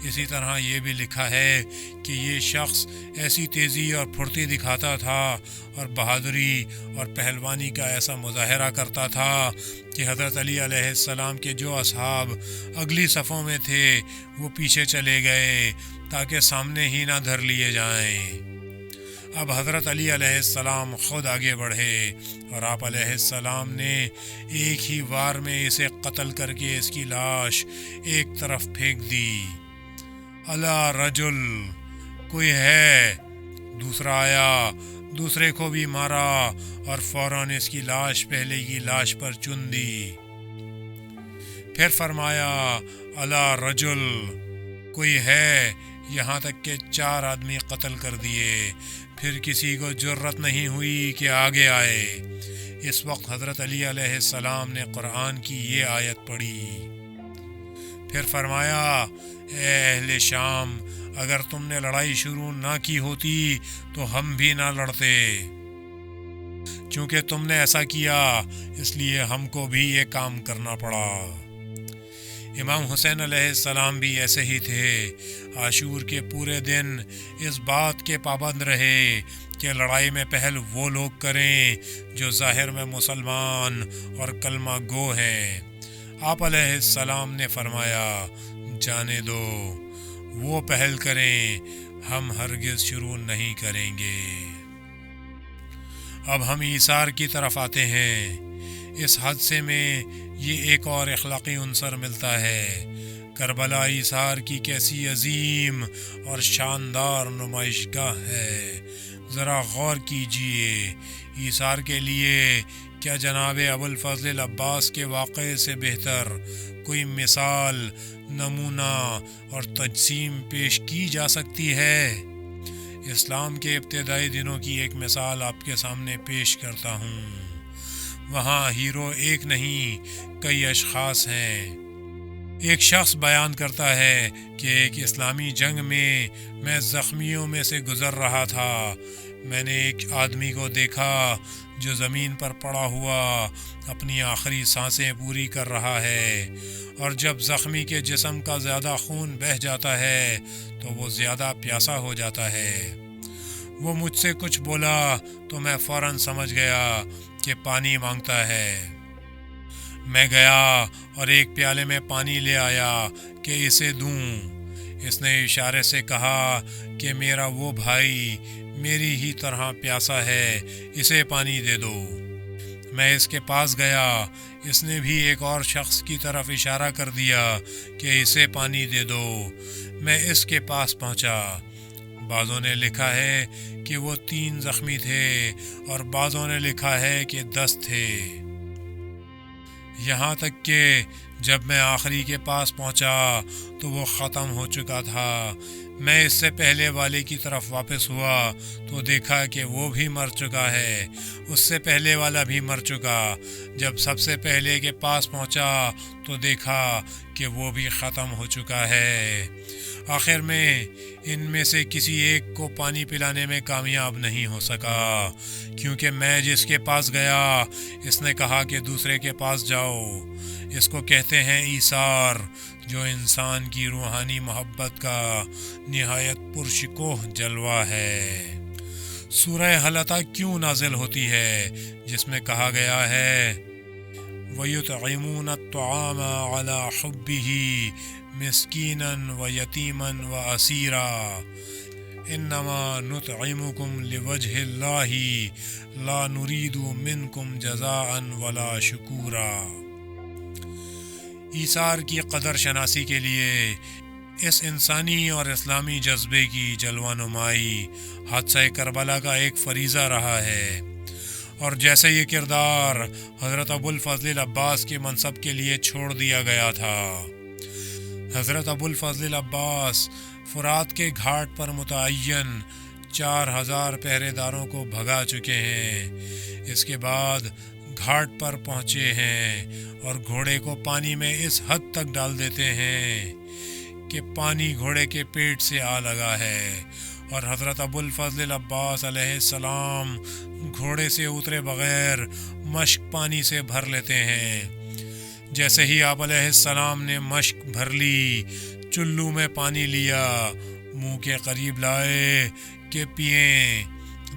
اسی طرح یہ بھی لکھا ہے کہ یہ شخص ایسی تیزی اور پھرتی دکھاتا تھا اور بہادری اور پہلوانی کا ایسا مظاہرہ کرتا تھا کہ حضرت علی علیہ السلام کے جو اصحاب اگلی صفوں میں تھے وہ پیچھے چلے گئے تاکہ سامنے ہی نہ دھر لیے جائیں۔ اب حضرت علی علیہ السلام خود آگے بڑھے اور آپ علیہ السلام نے ایک ہی وار میں اسے قتل کر کے اس کی لاش ایک طرف پھینک دی۔ الا رجل، کوئی ہے؟ دوسرا آیا، دوسرے کو بھی مارا اور فوراً اس کی لاش پہلے کی لاش پر چن دی۔ پھر فرمایا، الا رجل، کوئی ہے؟ یہاں تک کہ 4 آدمی قتل کر دیے۔ پھر کسی کو جرت نہیں ہوئی کہ آگے آئے۔ اس وقت حضرت علی علیہ السلام نے قرآن کی یہ آیت پڑھی۔ پھر فرمایا، اے اہل شام، اگر تم نے لڑائی شروع نہ کی ہوتی تو ہم بھی نہ لڑتے، چونکہ تم نے ایسا کیا اس لیے ہم کو بھی یہ کام کرنا پڑا۔ امام حسین علیہ السلام بھی ایسے ہی تھے۔ عاشور کے پورے دن اس بات کے پابند رہے کہ لڑائی میں پہل وہ لوگ کریں جو ظاہر میں مسلمان اور کلمہ گو ہیں۔ آپ علیہ السلام نے فرمایا، جانے دو، وہ پہل کریں، ہم ہرگز شروع نہیں کریں گے۔ اب ہم ایثار کی طرف آتے ہیں۔ اس حادثے میں یہ ایک اور اخلاقی عنصر ملتا ہے۔ کربلا ایثار کی کیسی عظیم اور شاندار نمائش گاہ ہے، ذرا غور کیجئے۔ ایثار کے لیے کیا جناب ابوالفضل العباس کے واقعے سے بہتر کوئی مثال، نمونہ اور تجسیم پیش کی جا سکتی ہے؟ اسلام کے ابتدائی دنوں کی ایک مثال آپ کے سامنے پیش کرتا ہوں۔ وہاں ہیرو ایک نہیں کئی اشخاص ہیں۔ ایک شخص بیان کرتا ہے کہ ایک اسلامی جنگ میں زخمیوں میں سے گزر رہا تھا۔ میں نے ایک آدمی کو دیکھا جو زمین پر پڑا ہوا اپنی آخری سانسیں پوری کر رہا ہے، اور جب زخمی کے جسم کا زیادہ خون بہہ جاتا ہے تو وہ زیادہ پیاسا ہو جاتا ہے۔ وہ مجھ سے کچھ بولا تو میں فوراً سمجھ گیا کہ پانی مانگتا ہے۔ میں گیا اور ایک پیالے میں پانی لے آیا کہ اسے دوں۔ اس نے اشارے سے کہا کہ میرا وہ بھائی میری ہی طرح پیاسا ہے، اسے پانی دے دو۔ میں اس کے پاس گیا، اس نے بھی ایک اور شخص کی طرف اشارہ کر دیا کہ اسے پانی دے دو۔ میں اس کے پاس پہنچا۔ بعضوں نے لکھا ہے کہ وہ 3 زخمی تھے اور بعضوں نے لکھا ہے کہ 10 تھے، یہاں تک کہ جب میں آخری کے پاس پہنچا تو وہ ختم ہو چکا تھا۔ میں اس سے پہلے والے کی طرف واپس ہوا تو دیکھا کہ وہ بھی مر چکا ہے، اس سے پہلے والا بھی مر چکا۔ جب سب سے پہلے کے پاس پہنچا تو دیکھا کہ وہ بھی ختم ہو چکا ہے۔ آخر میں ان میں سے کسی ایک کو پانی پلانے میں کامیاب نہیں ہو سکا، کیونکہ میں جس کے پاس گیا اس نے کہا کہ دوسرے کے پاس جاؤ۔ اس کو کہتے ہیں ایثار، جو انسان کی روحانی محبت کا نہایت پرشکوہ جلوہ ہے۔ سورہ حلقہ کیوں نازل ہوتی ہے جس میں کہا گیا ہے وَيُطْعِمُونَ الطَّعَامَ عَلَى حُبِّهِ مِسْكِينًا وَيَتِيمًا وَأَسِيرًا إِنَّمَا نُطْعِمُكُمْ لِوَجْهِ اللَّهِ لَا نُرِيدُ مِنْكُمْ جَزَاءً وَلَا شُكُورًا۔ ایثار کی قدر شناسی کے لیے اس انسانی اور اسلامی جذبے کی جلوہ نمائی حادثہ کربلا کا ایک فریضہ رہا ہے، اور جیسے یہ کردار حضرت ابو الفضل العباس کے منصب کے لیے چھوڑ دیا گیا تھا۔ حضرت ابو الفضل العباس فرات کے گھاٹ پر متعین 4000 پہرے داروں کو بھگا چکے ہیں، اس کے بعد گھاٹ پر پہنچے ہیں اور گھوڑے کو پانی میں اس حد تک ڈال دیتے ہیں کہ پانی گھوڑے کے پیٹ سے آ لگا ہے، اور حضرت ابو الفضل العباس علیہ السلام گھوڑے سے اترے بغیر مشک پانی سے بھر لیتے ہیں۔ جیسے ہی آپ علیہ السلام نے مشک بھر لی، چلو میں پانی لیا، منہ کے قریب لائے کہ پئیں۔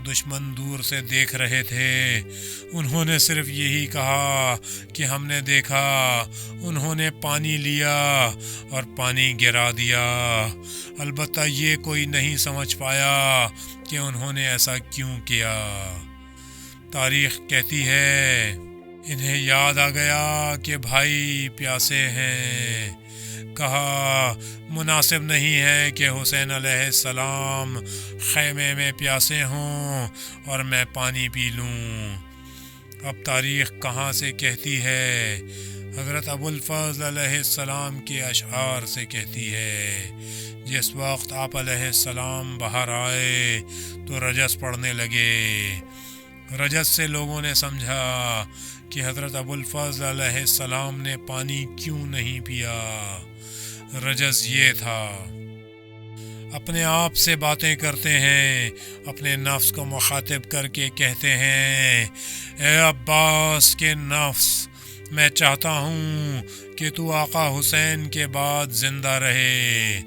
دشمن دور سے دیکھ رہے تھے، انہوں نے صرف یہی کہا کہ ہم نے دیکھا۔ انہوں نے پانی لیا اور پانی گرا دیا، البتہ یہ کوئی نہیں سمجھ پایا کہ انہوں نے ایسا کیوں کیا۔ تاریخ کہتی ہے انہیں یاد آ گیا کہ بھائی پیاسے ہیں، کہا مناسب نہیں ہے کہ حسین علیہ السلام خیمے میں پیاسے ہوں اور میں پانی پی لوں۔ اب تاریخ کہاں سے کہتی ہے؟ حضرت ابو الفضل علیہ السلام کے اشعار سے کہتی ہے۔ جس وقت آپ علیہ السلام باہر آئے تو رجس پڑھنے لگے۔ رجس سے لوگوں نے سمجھا کہ حضرت ابو الفضل علیہ السلام نے پانی کیوں نہیں پیا۔ رجس یہ تھا، اپنے آپ سے باتیں کرتے ہیں، اپنے نفس کو مخاطب کر کے کہتے ہیں اے عباس کے نفس، میں چاہتا ہوں کہ تو آقا حسین کے بعد زندہ رہے۔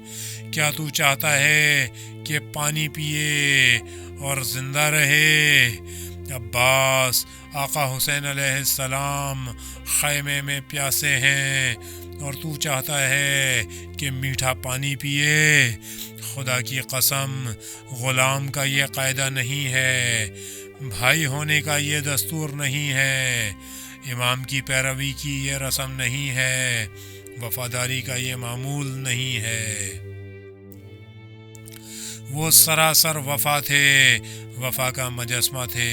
کیا تو چاہتا ہے کہ پانی پیے اور زندہ رہے؟ عباس، آقا حسین علیہ السلام خیمے میں پیاسے ہیں اور تو چاہتا ہے کہ میٹھا پانی پیے؟ خدا کی قسم، غلام کا یہ قاعدہ نہیں ہے، بھائی ہونے کا یہ دستور نہیں ہے، امام کی پیروی کی یہ رسم نہیں ہے، وفاداری کا یہ معمول نہیں ہے۔ وہ سراسر وفا تھے، وفا کا مجسمہ تھے۔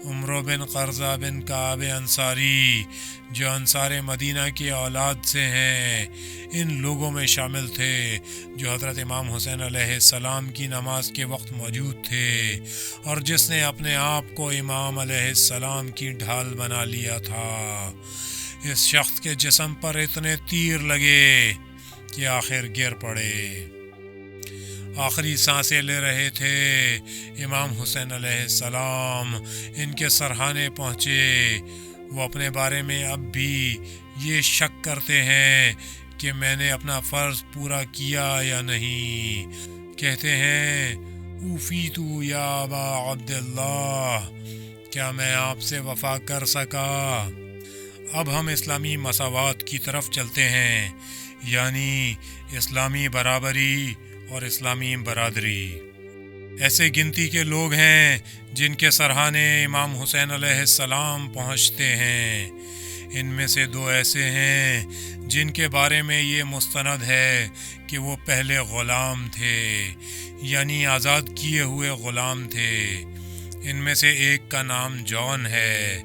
عمرو بن قرظہ بن کعب انصاری، جو انصار مدینہ کی اولاد سے ہیں، ان لوگوں میں شامل تھے جو حضرت امام حسین علیہ السلام کی نماز کے وقت موجود تھے، اور جس نے اپنے آپ کو امام علیہ السلام کی ڈھال بنا لیا تھا۔ اس شخص کے جسم پر اتنے تیر لگے کہ آخر گر پڑے۔ آخری سانسیں لے رہے تھے امام حسین علیہ السلام، ان کے سرہانے پہنچے۔ وہ اپنے بارے میں اب بھی یہ شک کرتے ہیں کہ میں نے اپنا فرض پورا کیا یا نہیں۔ کہتے ہیں اوفیتو یا ابا عبداللہ، کیا میں آپ سے وفا کر سکا؟ اب ہم اسلامی مساوات کی طرف چلتے ہیں، یعنی اسلامی برابری اور اسلامی برادری۔ ایسے گنتی کے لوگ ہیں جن کے سرہانے امام حسین علیہ السلام پہنچتے ہیں۔ ان میں سے دو ایسے ہیں جن کے بارے میں یہ مستند ہے کہ وہ پہلے غلام تھے، یعنی آزاد کیے ہوئے غلام تھے۔ ان میں سے ایک کا نام جون ہے،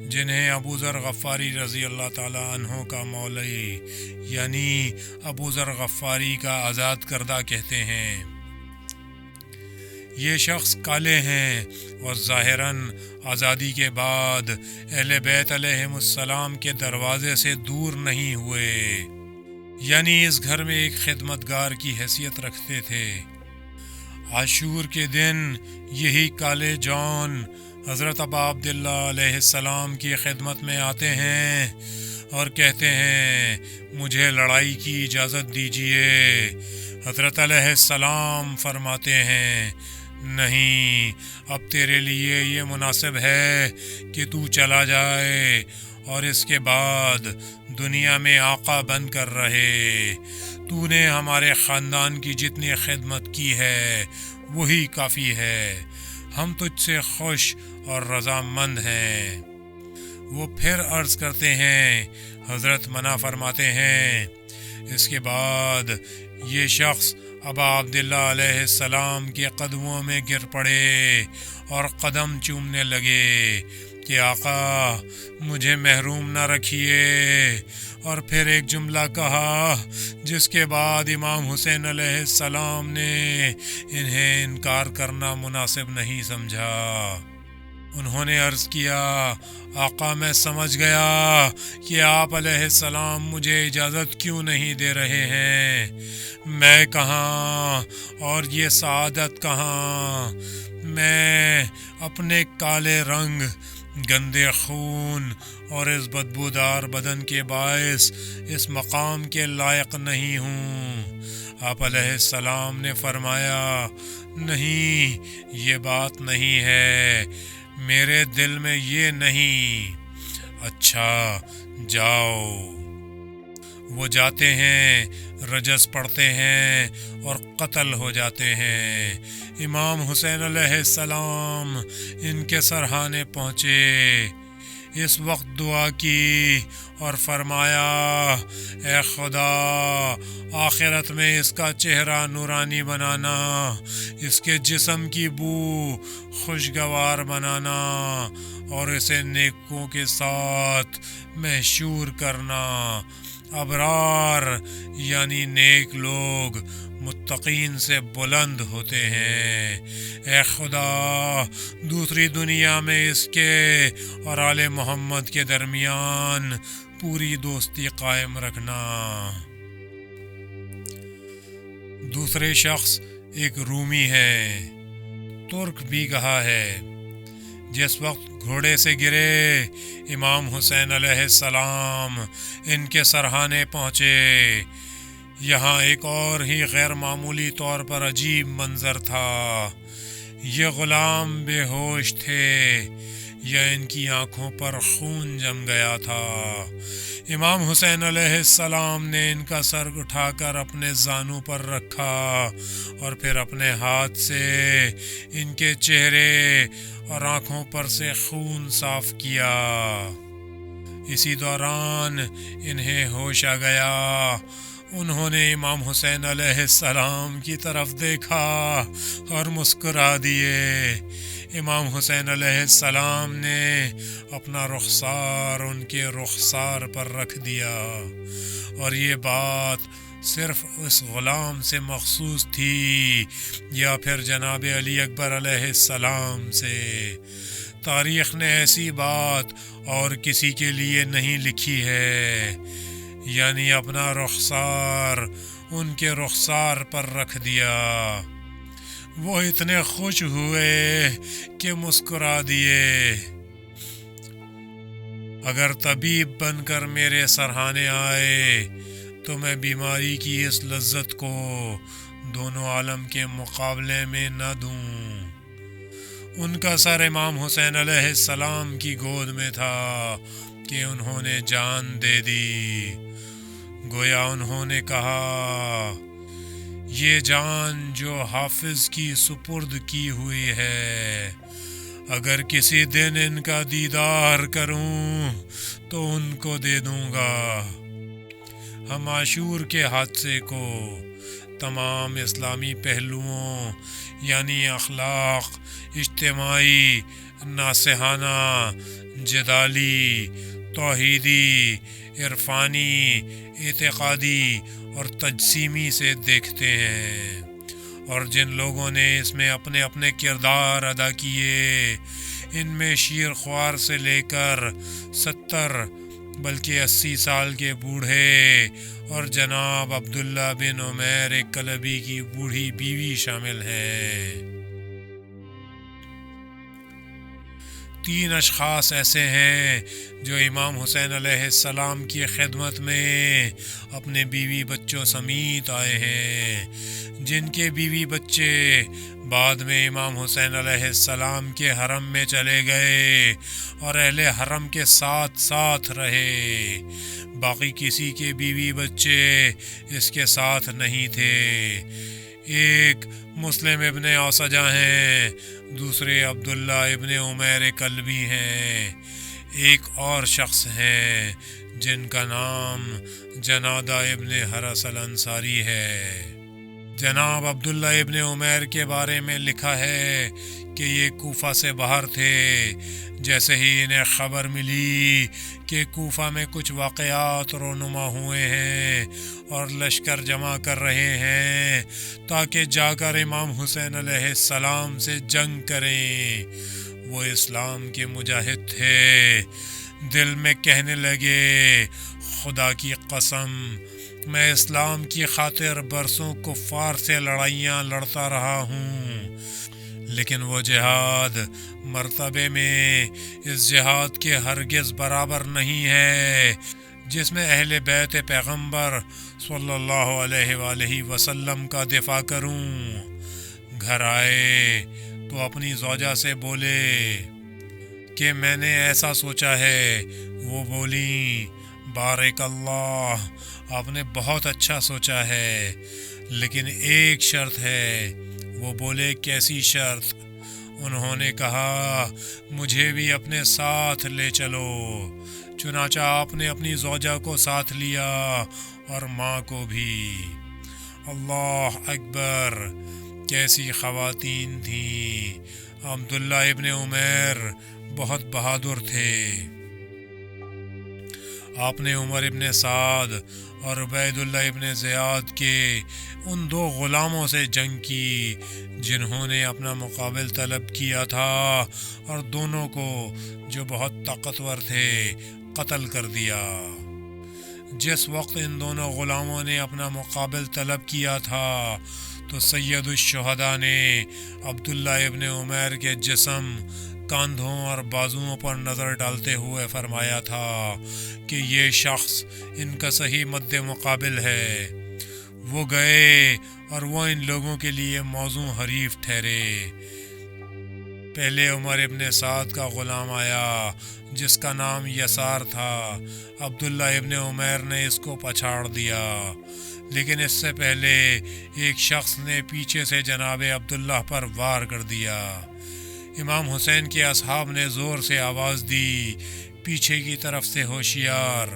جنہیں ابو ذر غفاری رضی اللہ تعالیٰ عنہ کا مولی، یعنی ابو ذر غفاری کا آزاد کردہ کہتے ہیں۔ یہ شخص کالے ہیں اور ظاہراً آزادی کے بعد اہل بیت علیہم السلام کے دروازے سے دور نہیں ہوئے، یعنی اس گھر میں ایک خدمتگار کی حیثیت رکھتے تھے۔ عاشور کے دن یہی کالے جون حضرت ابا عبداللہ علیہ السلام کی خدمت میں آتے ہیں اور کہتے ہیں مجھے لڑائی کی اجازت دیجیے۔ حضرت علیہ السلام فرماتے ہیں نہیں، اب تیرے لیے یہ مناسب ہے کہ تو چلا جائے اور اس کے بعد دنیا میں آقا بن کر رہے۔ تو نے ہمارے خاندان کی جتنی خدمت کی ہے وہی کافی ہے، ہم تجھ سے خوش اور رضامند ہیں۔ وہ پھر عرض کرتے ہیں، حضرت منع فرماتے ہیں۔ اس کے بعد یہ شخص ابا عبداللہ علیہ السلام کے قدموں میں گر پڑے اور قدم چومنے لگے کہ آقا مجھے محروم نہ رکھیے، اور پھر ایک جملہ کہا جس کے بعد امام حسین علیہ السلام نے انہیں انکار کرنا مناسب نہیں سمجھا۔ انہوں نے عرض کیا آقا میں سمجھ گیا کہ آپ علیہ السلام مجھے اجازت کیوں نہیں دے رہے ہیں، میں کہاں اور یہ سعادت کہاں؟ میں اپنے کالے رنگ، گندے خون اور اس بدبودار بدن کے باعث اس مقام کے لائق نہیں ہوں۔ آپ علیہ السلام نے فرمایا نہیں، یہ بات نہیں ہے، میرے دل میں یہ نہیں۔ اچھا جاؤ۔ وہ جاتے ہیں، رجز پڑھتے ہیں اور قتل ہو جاتے ہیں۔ امام حسین علیہ السلام ان کے سرہانے پہنچے، اس وقت دعا کی اور فرمایا اے خدا آخرت میں اس کا چہرہ نورانی بنانا، اس کے جسم کی بو خوشگوار بنانا اور اسے نیکوں کے ساتھ محشور کرنا۔ ابرار یعنی نیک لوگ متقین سے بلند ہوتے ہیں۔ اے خدا دوسری دنیا میں اس کے اور آل محمد کے درمیان پوری دوستی قائم رکھنا۔ دوسرے شخص ایک رومی ہے، ترک بھی کہا ہے۔ جس وقت گھوڑے سے گرے امام حسین علیہ السلام ان کے سرہانے پہنچے، یہاں ایک اور ہی غیر معمولی طور پر عجیب منظر تھا۔ یہ غلام بے ہوش تھے یا ان کی آنکھوں پر خون جم گیا تھا۔ امام حسین علیہ السلام نے ان کا سر اٹھا کر اپنے زانوں پر رکھا اور پھر اپنے ہاتھ سے ان کے چہرے اور آنکھوں پر سے خون صاف کیا۔ اسی دوران انہیں ہوش آ گیا۔ انہوں نے امام حسین علیہ السلام کی طرف دیکھا اور مسکرا دیے۔ امام حسین علیہ السلام نے اپنا رخسار ان کے رخسار پر رکھ دیا، اور یہ بات صرف اس غلام سے مخصوص تھی یا پھر جناب علی اکبر علیہ السلام سے؟ تاریخ نے ایسی بات اور کسی کے لیے نہیں لکھی ہے، یعنی اپنا رخسار ان کے رخسار پر رکھ دیا۔ وہ اتنے خوش ہوئے کہ مسکرا دیے۔ اگر طبیب بن کر میرے سرہانے آئے تو میں بیماری کی اس لذت کو دونوں عالم کے مقابلے میں نہ دوں۔ ان کا سر امام حسین علیہ السلام کی گود میں تھا کہ انہوں نے جان دے دی۔ گویا انہوں نے کہا، یہ جان جو حافظ کی سپرد کی ہوئی ہے، اگر کسی دن ان کا دیدار کروں تو ان کو دے دوں گا۔ ہم عاشور کے حادثے کو تمام اسلامی پہلوؤں یعنی اخلاق، اجتماعی، ناصحانہ، جدالی، توحیدی، عرفانی، اعتقادی اور تجسیمی سے دیکھتے ہیں، اور جن لوگوں نے اس میں اپنے اپنے کردار ادا کیے، ان میں شیر خوار سے لے کر 70 بلکہ 80 سال کے بوڑھے اور جناب عبداللہ بن عمیر کلبی کی بوڑھی بیوی شامل ہیں۔ 3 اشخاص ایسے ہیں جو امام حسین علیہ السلام کی خدمت میں اپنے بیوی بچوں سمیت آئے ہیں، جن کے بیوی بچے بعد میں امام حسین علیہ السلام کے حرم میں چلے گئے اور اہل حرم کے ساتھ ساتھ رہے۔ باقی کسی کے بیوی بچے اس کے ساتھ نہیں تھے۔ ایک مسلم ابن اوسجہ ہیں، دوسرے عبداللہ ابن عمیر کلبی ہیں، ایک اور شخص ہیں جن کا نام جنادہ ابن حرس الانصاری ہے۔ جناب عبداللہ ابن عمیر کے بارے میں لکھا ہے کہ یہ کوفہ سے باہر تھے۔ جیسے ہی انہیں خبر ملی کہ کوفہ میں کچھ واقعات رونما ہوئے ہیں اور لشکر جمع کر رہے ہیں تاکہ جا کر امام حسین علیہ السلام سے جنگ کریں، وہ اسلام کے مجاہد تھے، دل میں کہنے لگے، خدا کی قسم میں اسلام کی خاطر برسوں کفار سے لڑائیاں لڑتا رہا ہوں، لیکن وہ جہاد مرتبے میں اس جہاد کے ہرگز برابر نہیں ہے جس میں اہل بیت پیغمبر صلی اللہ علیہ وآلہ وسلم کا دفاع کروں۔ گھر آئے تو اپنی زوجہ سے بولے کہ میں نے ایسا سوچا ہے۔ وہ بولیں، بارک اللہ، آپ نے بہت اچھا سوچا ہے، لیکن ایک شرط ہے۔ وہ بولے، کیسی شرط؟ انہوں نے کہا، مجھے بھی اپنے ساتھ لے چلو۔ چنانچہ آپ نے اپنی زوجہ کو ساتھ لیا اور ماں کو بھی۔ اللہ اکبر، کیسی خواتین تھیں! عبداللہ ابن عمیر بہت بہادر تھے۔ آپ نے عمر ابن سعد اور عبید اللہ ابن زیاد کے ان 2 غلاموں سے جنگ کی جنہوں نے اپنا مقابل طلب کیا تھا، اور دونوں کو جو بہت طاقتور تھے قتل کر دیا۔ جس وقت ان دونوں غلاموں نے اپنا مقابل طلب کیا تھا تو سید الشہداء نے عبداللہ ابن عمیر کے جسم، کاندھوں اور بازوؤں پر نظر ڈالتے ہوئے فرمایا تھا کہ یہ شخص ان کا صحیح مد مقابل ہے۔ وہ گئے اور وہ ان لوگوں کے لیے موزوں حریف ٹھہرے۔ پہلے عمر ابن سعد کا غلام آیا جس کا نام یسار تھا۔ عبداللہ ابن عمیر نے اس کو پچھاڑ دیا، لیکن اس سے پہلے ایک شخص نے پیچھے سے جناب عبداللہ پر وار کر دیا۔ امام حسین کے اصحاب نے زور سے آواز دی، پیچھے کی طرف سے ہوشیار!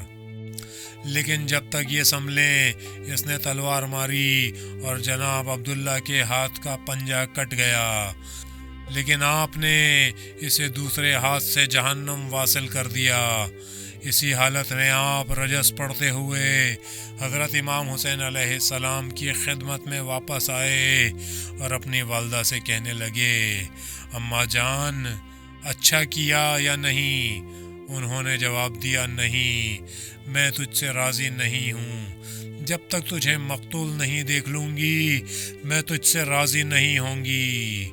لیکن جب تک یہ سنبھلیں اس نے تلوار ماری اور جناب عبداللہ کے ہاتھ کا پنجہ کٹ گیا، لیکن آپ نے اسے دوسرے ہاتھ سے جہنم واصل کر دیا۔ اسی حالت میں آپ رجس پڑھتے ہوئے حضرت امام حسین علیہ السلام کی خدمت میں واپس آئے اور اپنی والدہ سے کہنے لگے، اماں جان، اچھا کیا یا نہیں؟ انہوں نے جواب دیا، نہیں، میں تجھ سے راضی نہیں ہوں، جب تک تجھے مقتول نہیں دیکھ لوں گی میں تجھ سے راضی نہیں ہوں گی۔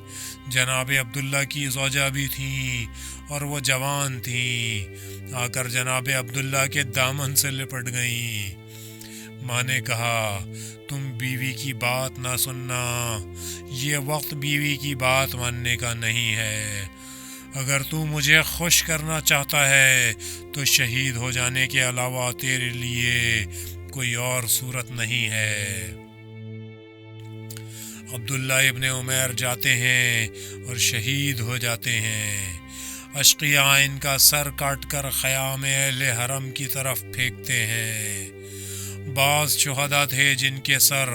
جناب عبداللہ کی زوجہ بھی تھیں اور وہ جوان تھیں، آ کر جناب عبداللہ کے دامن سے لپٹ گئیں۔ ماں نے کہا، تم بیوی کی بات نہ سننا، یہ وقت بیوی کی بات ماننے کا نہیں ہے۔ اگر تو مجھے خوش کرنا چاہتا ہے تو شہید ہو جانے کے علاوہ تیرے لیے کوئی اور صورت نہیں ہے۔ عبداللہ ابن عمیر جاتے ہیں اور شہید ہو جاتے ہیں۔ اشقیاء ان کا سر کاٹ کر خیام اہل حرم کی طرف پھینکتے ہیں۔ بعض شہداء تھے جن کے سر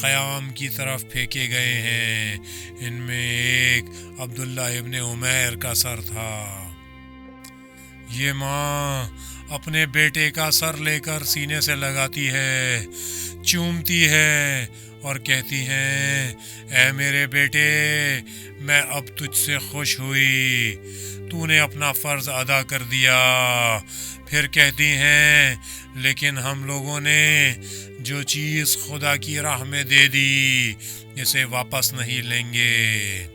خیام کی طرف پھینکے گئے ہیں، ان میں ایک عبداللہ ابن عمیر کا سر تھا۔ یہ ماں اپنے بیٹے کا سر لے کر سینے سے لگاتی ہے، چومتی ہے اور کہتی ہیں، اے میرے بیٹے، میں اب تجھ سے خوش ہوئی، تو نے اپنا فرض ادا کر دیا۔ پھر کہتی ہیں، لیکن ہم لوگوں نے جو چیز خدا کی راہ میں دے دی اسے واپس نہیں لیں گے۔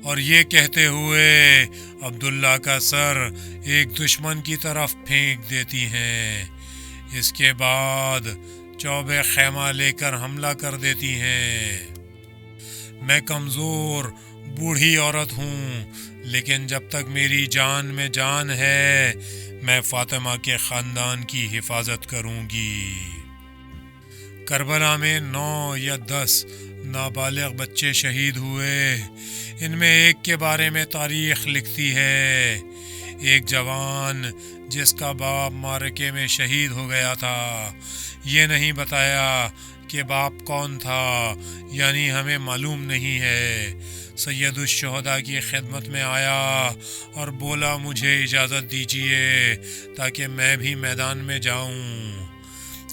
اور یہ کہتے ہوئے عبداللہ کا سر ایک دشمن کی طرف پھینک دیتی ہیں۔ اس کے بعد چوب خیمہ لے کر حملہ کر دیتی ہیں۔ میں کمزور بوڑھی عورت ہوں، لیکن جب تک میری جان میں جان ہے میں فاطمہ کے خاندان کی حفاظت کروں گی۔ کربلا میں 9 یا 10 نابالغ بچے شہید ہوئے۔ ان میں ایک کے بارے میں تاریخ لکھتی ہے، ایک جوان جس کا باپ معرکے میں شہید ہو گیا تھا۔ یہ نہیں بتایا کہ باپ کون تھا، یعنی ہمیں معلوم نہیں ہے۔ سید الشہداء کی خدمت میں آیا اور بولا، مجھے اجازت دیجیے تاکہ میں بھی میدان میں جاؤں۔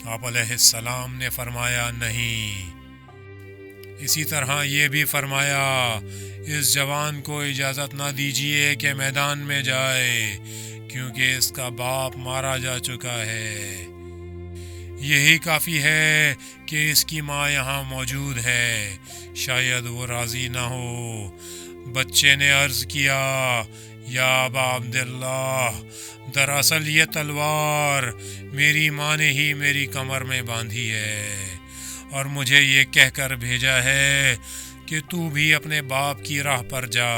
آپ علیہ السلام نے فرمایا، نہیں۔ اسی طرح یہ بھی فرمایا، اس جوان کو اجازت نہ دیجیے کہ میدان میں جائے، کیونکہ اس کا باپ مارا جا چکا ہے۔ یہی کافی ہے کہ اس کی ماں یہاں موجود ہے، شاید وہ راضی نہ ہو۔ بچے نے عرض کیا، یا ابا عبداللہ، دراصل یہ تلوار میری ماں نے ہی میری کمر میں باندھی ہے اور مجھے یہ کہہ کر بھیجا ہے کہ تو بھی اپنے باپ کی راہ پر جا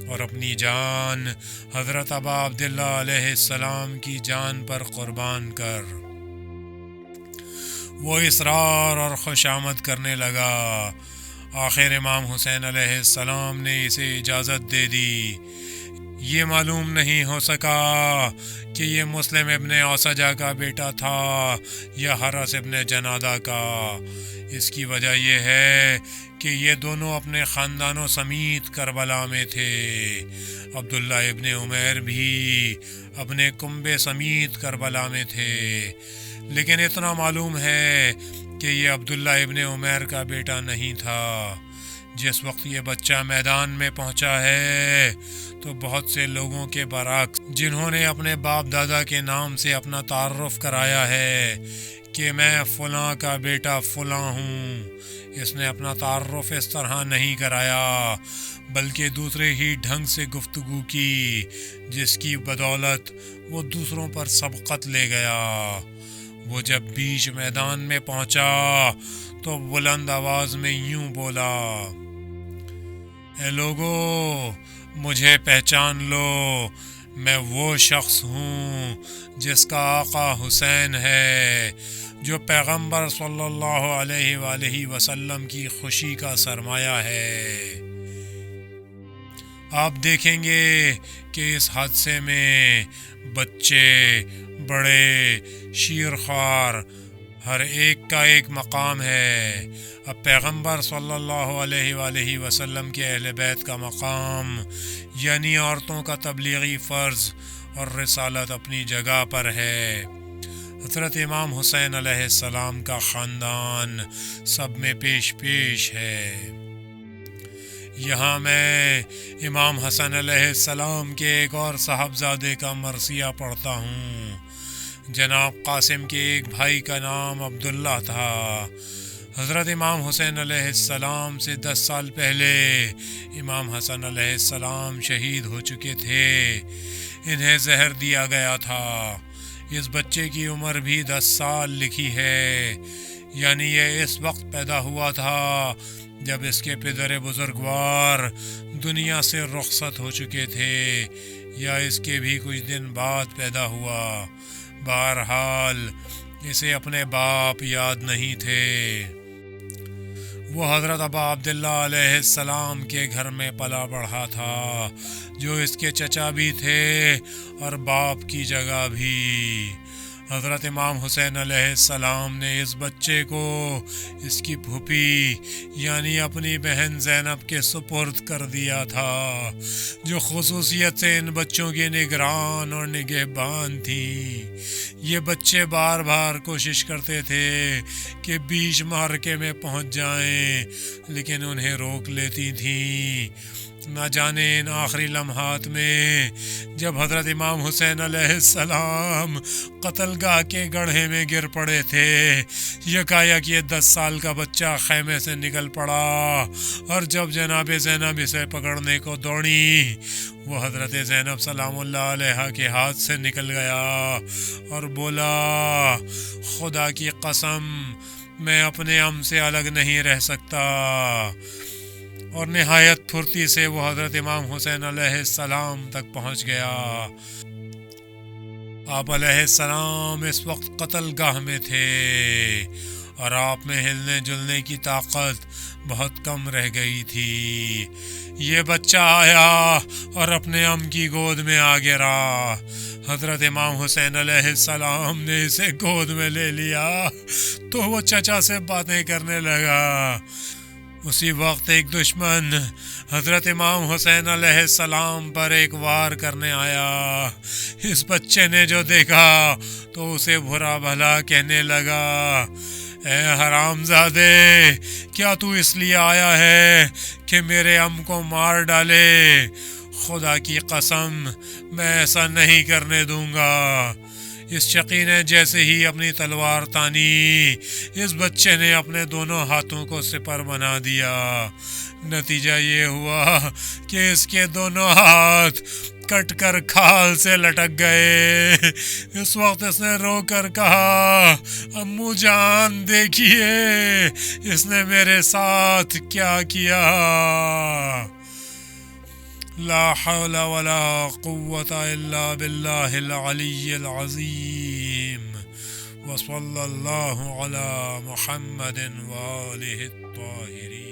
اور اپنی جان حضرت ابا عبداللہ علیہ السلام کی جان پر قربان کر۔ وہ اصرار اور خوشامد کرنے لگا۔ آخر امام حسین علیہ السلام نے اسے اجازت دے دی۔ یہ معلوم نہیں ہو سکا کہ یہ مسلم ابن اوسجہ کا بیٹا تھا یا حرس ابن جنادہ کا۔ اس کی وجہ یہ ہے کہ یہ دونوں اپنے خاندانوں سمیت کربلا میں تھے۔ عبداللہ ابن عمیر بھی اپنے کنبے سمیت کربلا میں تھے، لیکن اتنا معلوم ہے کہ یہ عبداللہ ابن عمیر کا بیٹا نہیں تھا۔ جس وقت یہ بچہ میدان میں پہنچا ہے تو بہت سے لوگوں کے برعکس، جنہوں نے اپنے باپ دادا کے نام سے اپنا تعارف کرایا ہے کہ میں فلاں کا بیٹا فلاں ہوں، اس نے اپنا تعارف اس طرح نہیں کرایا بلکہ دوسرے ہی ڈھنگ سے گفتگو کی، جس کی بدولت وہ دوسروں پر سبقت لے گیا۔ وہ جب بیچ میدان میں پہنچا تو بلند آواز میں یوں بولا، اے لوگو، مجھے پہچان لو، میں وہ شخص ہوں جس کا آقا حسین ہے، جو پیغمبر صلی اللہ علیہ وآلہ وسلم کی خوشی کا سرمایہ ہے۔ آپ دیکھیں گے کہ اس حادثے میں بچے، بڑے، شیرخوار، ہر ایک کا ایک مقام ہے۔ اب پیغمبر صلی اللہ علیہ وآلہ وسلم کے اہل بیت کا مقام، یعنی عورتوں کا تبلیغی فرض اور رسالت اپنی جگہ پر ہے۔ حضرت امام حسین علیہ السلام کا خاندان سب میں پیش ہے۔ یہاں میں امام حسن علیہ السلام کے ایک اور صاحبزادے کا مرثیہ پڑھتا ہوں۔ جناب قاسم کے ایک بھائی کا نام عبداللہ تھا۔ حضرت امام حسین علیہ السلام سے 10 سال پہلے امام حسن علیہ السلام شہید ہو چکے تھے۔ انہیں زہر دیا گیا تھا۔ اس بچے کی عمر بھی 10 سال لکھی ہے، یعنی یہ اس وقت پیدا ہوا تھا جب اس کے پدر بزرگوار دنیا سے رخصت ہو چکے تھے، یا اس کے بھی کچھ دن بعد پیدا ہوا۔ بہرحال اسے اپنے باپ یاد نہیں تھے۔ وہ حضرت ابا عبداللہ علیہ السلام کے گھر میں پلا بڑھا تھا، جو اس کے چچا بھی تھے اور باپ کی جگہ بھی۔ حضرت امام حسین علیہ السلام نے اس بچے کو اس کی پھوپھی یعنی اپنی بہن زینب کے سپرد کر دیا تھا، جو خصوصیت سے ان بچوں کی نگران اور نگہبان تھیں۔ یہ بچے بار بار کوشش کرتے تھے کہ بیچ معرکے میں پہنچ جائیں، لیکن انہیں روک لیتی تھیں۔ نہ جانے ان آخری لمحات میں جب حضرت امام حسین علیہ السلام قتل گاہ کے گڑھے میں گر پڑے تھے، یکایک یہ 10 سال کا بچہ خیمے سے نکل پڑا، اور جب جناب زینب اسے پکڑنے کو دوڑی، وہ حضرت زینب سلام اللہ علیہا کے ہاتھ سے نکل گیا اور بولا، خدا کی قسم میں اپنے ام سے الگ نہیں رہ سکتا۔ اور نہایت پھرتی سے وہ حضرت امام حسین علیہ السلام تک پہنچ گیا۔ آپ علیہ السلام اس وقت قتل گاہ میں تھے، اور آپ میں ہلنے جلنے کی طاقت بہت کم رہ گئی تھی۔ یہ بچہ آیا اور اپنے ام کی گود میں آ گرا۔ حضرت امام حسین علیہ السلام نے اسے گود میں لے لیا تو وہ چچا سے باتیں کرنے لگا۔ اسی وقت ایک دشمن حضرت امام حسین علیہ السلام پر ایک وار کرنے آیا۔ اس بچے نے جو دیکھا تو اسے برا بھلا کہنے لگا، اے حرام زادے، کیا تو اس لیے آیا ہے کہ میرے ام کو مار ڈالے؟ خدا کی قسم میں ایسا نہیں کرنے دوں گا۔ اس شقی نے جیسے ہی اپنی تلوار تانی، اس بچے نے اپنے دونوں ہاتھوں کو سپر بنا دیا۔ نتیجہ یہ ہوا کہ اس کے دونوں ہاتھ کٹ کر کھال سے لٹک گئے۔ اس وقت اس نے رو کر کہا، امو جان دیکھیے اس نے میرے ساتھ کیا کیا۔ لا حول ولا قوة الا باللہ العلی العظیم، وصلی اللہ علی محمد وآلہ الطاہرین۔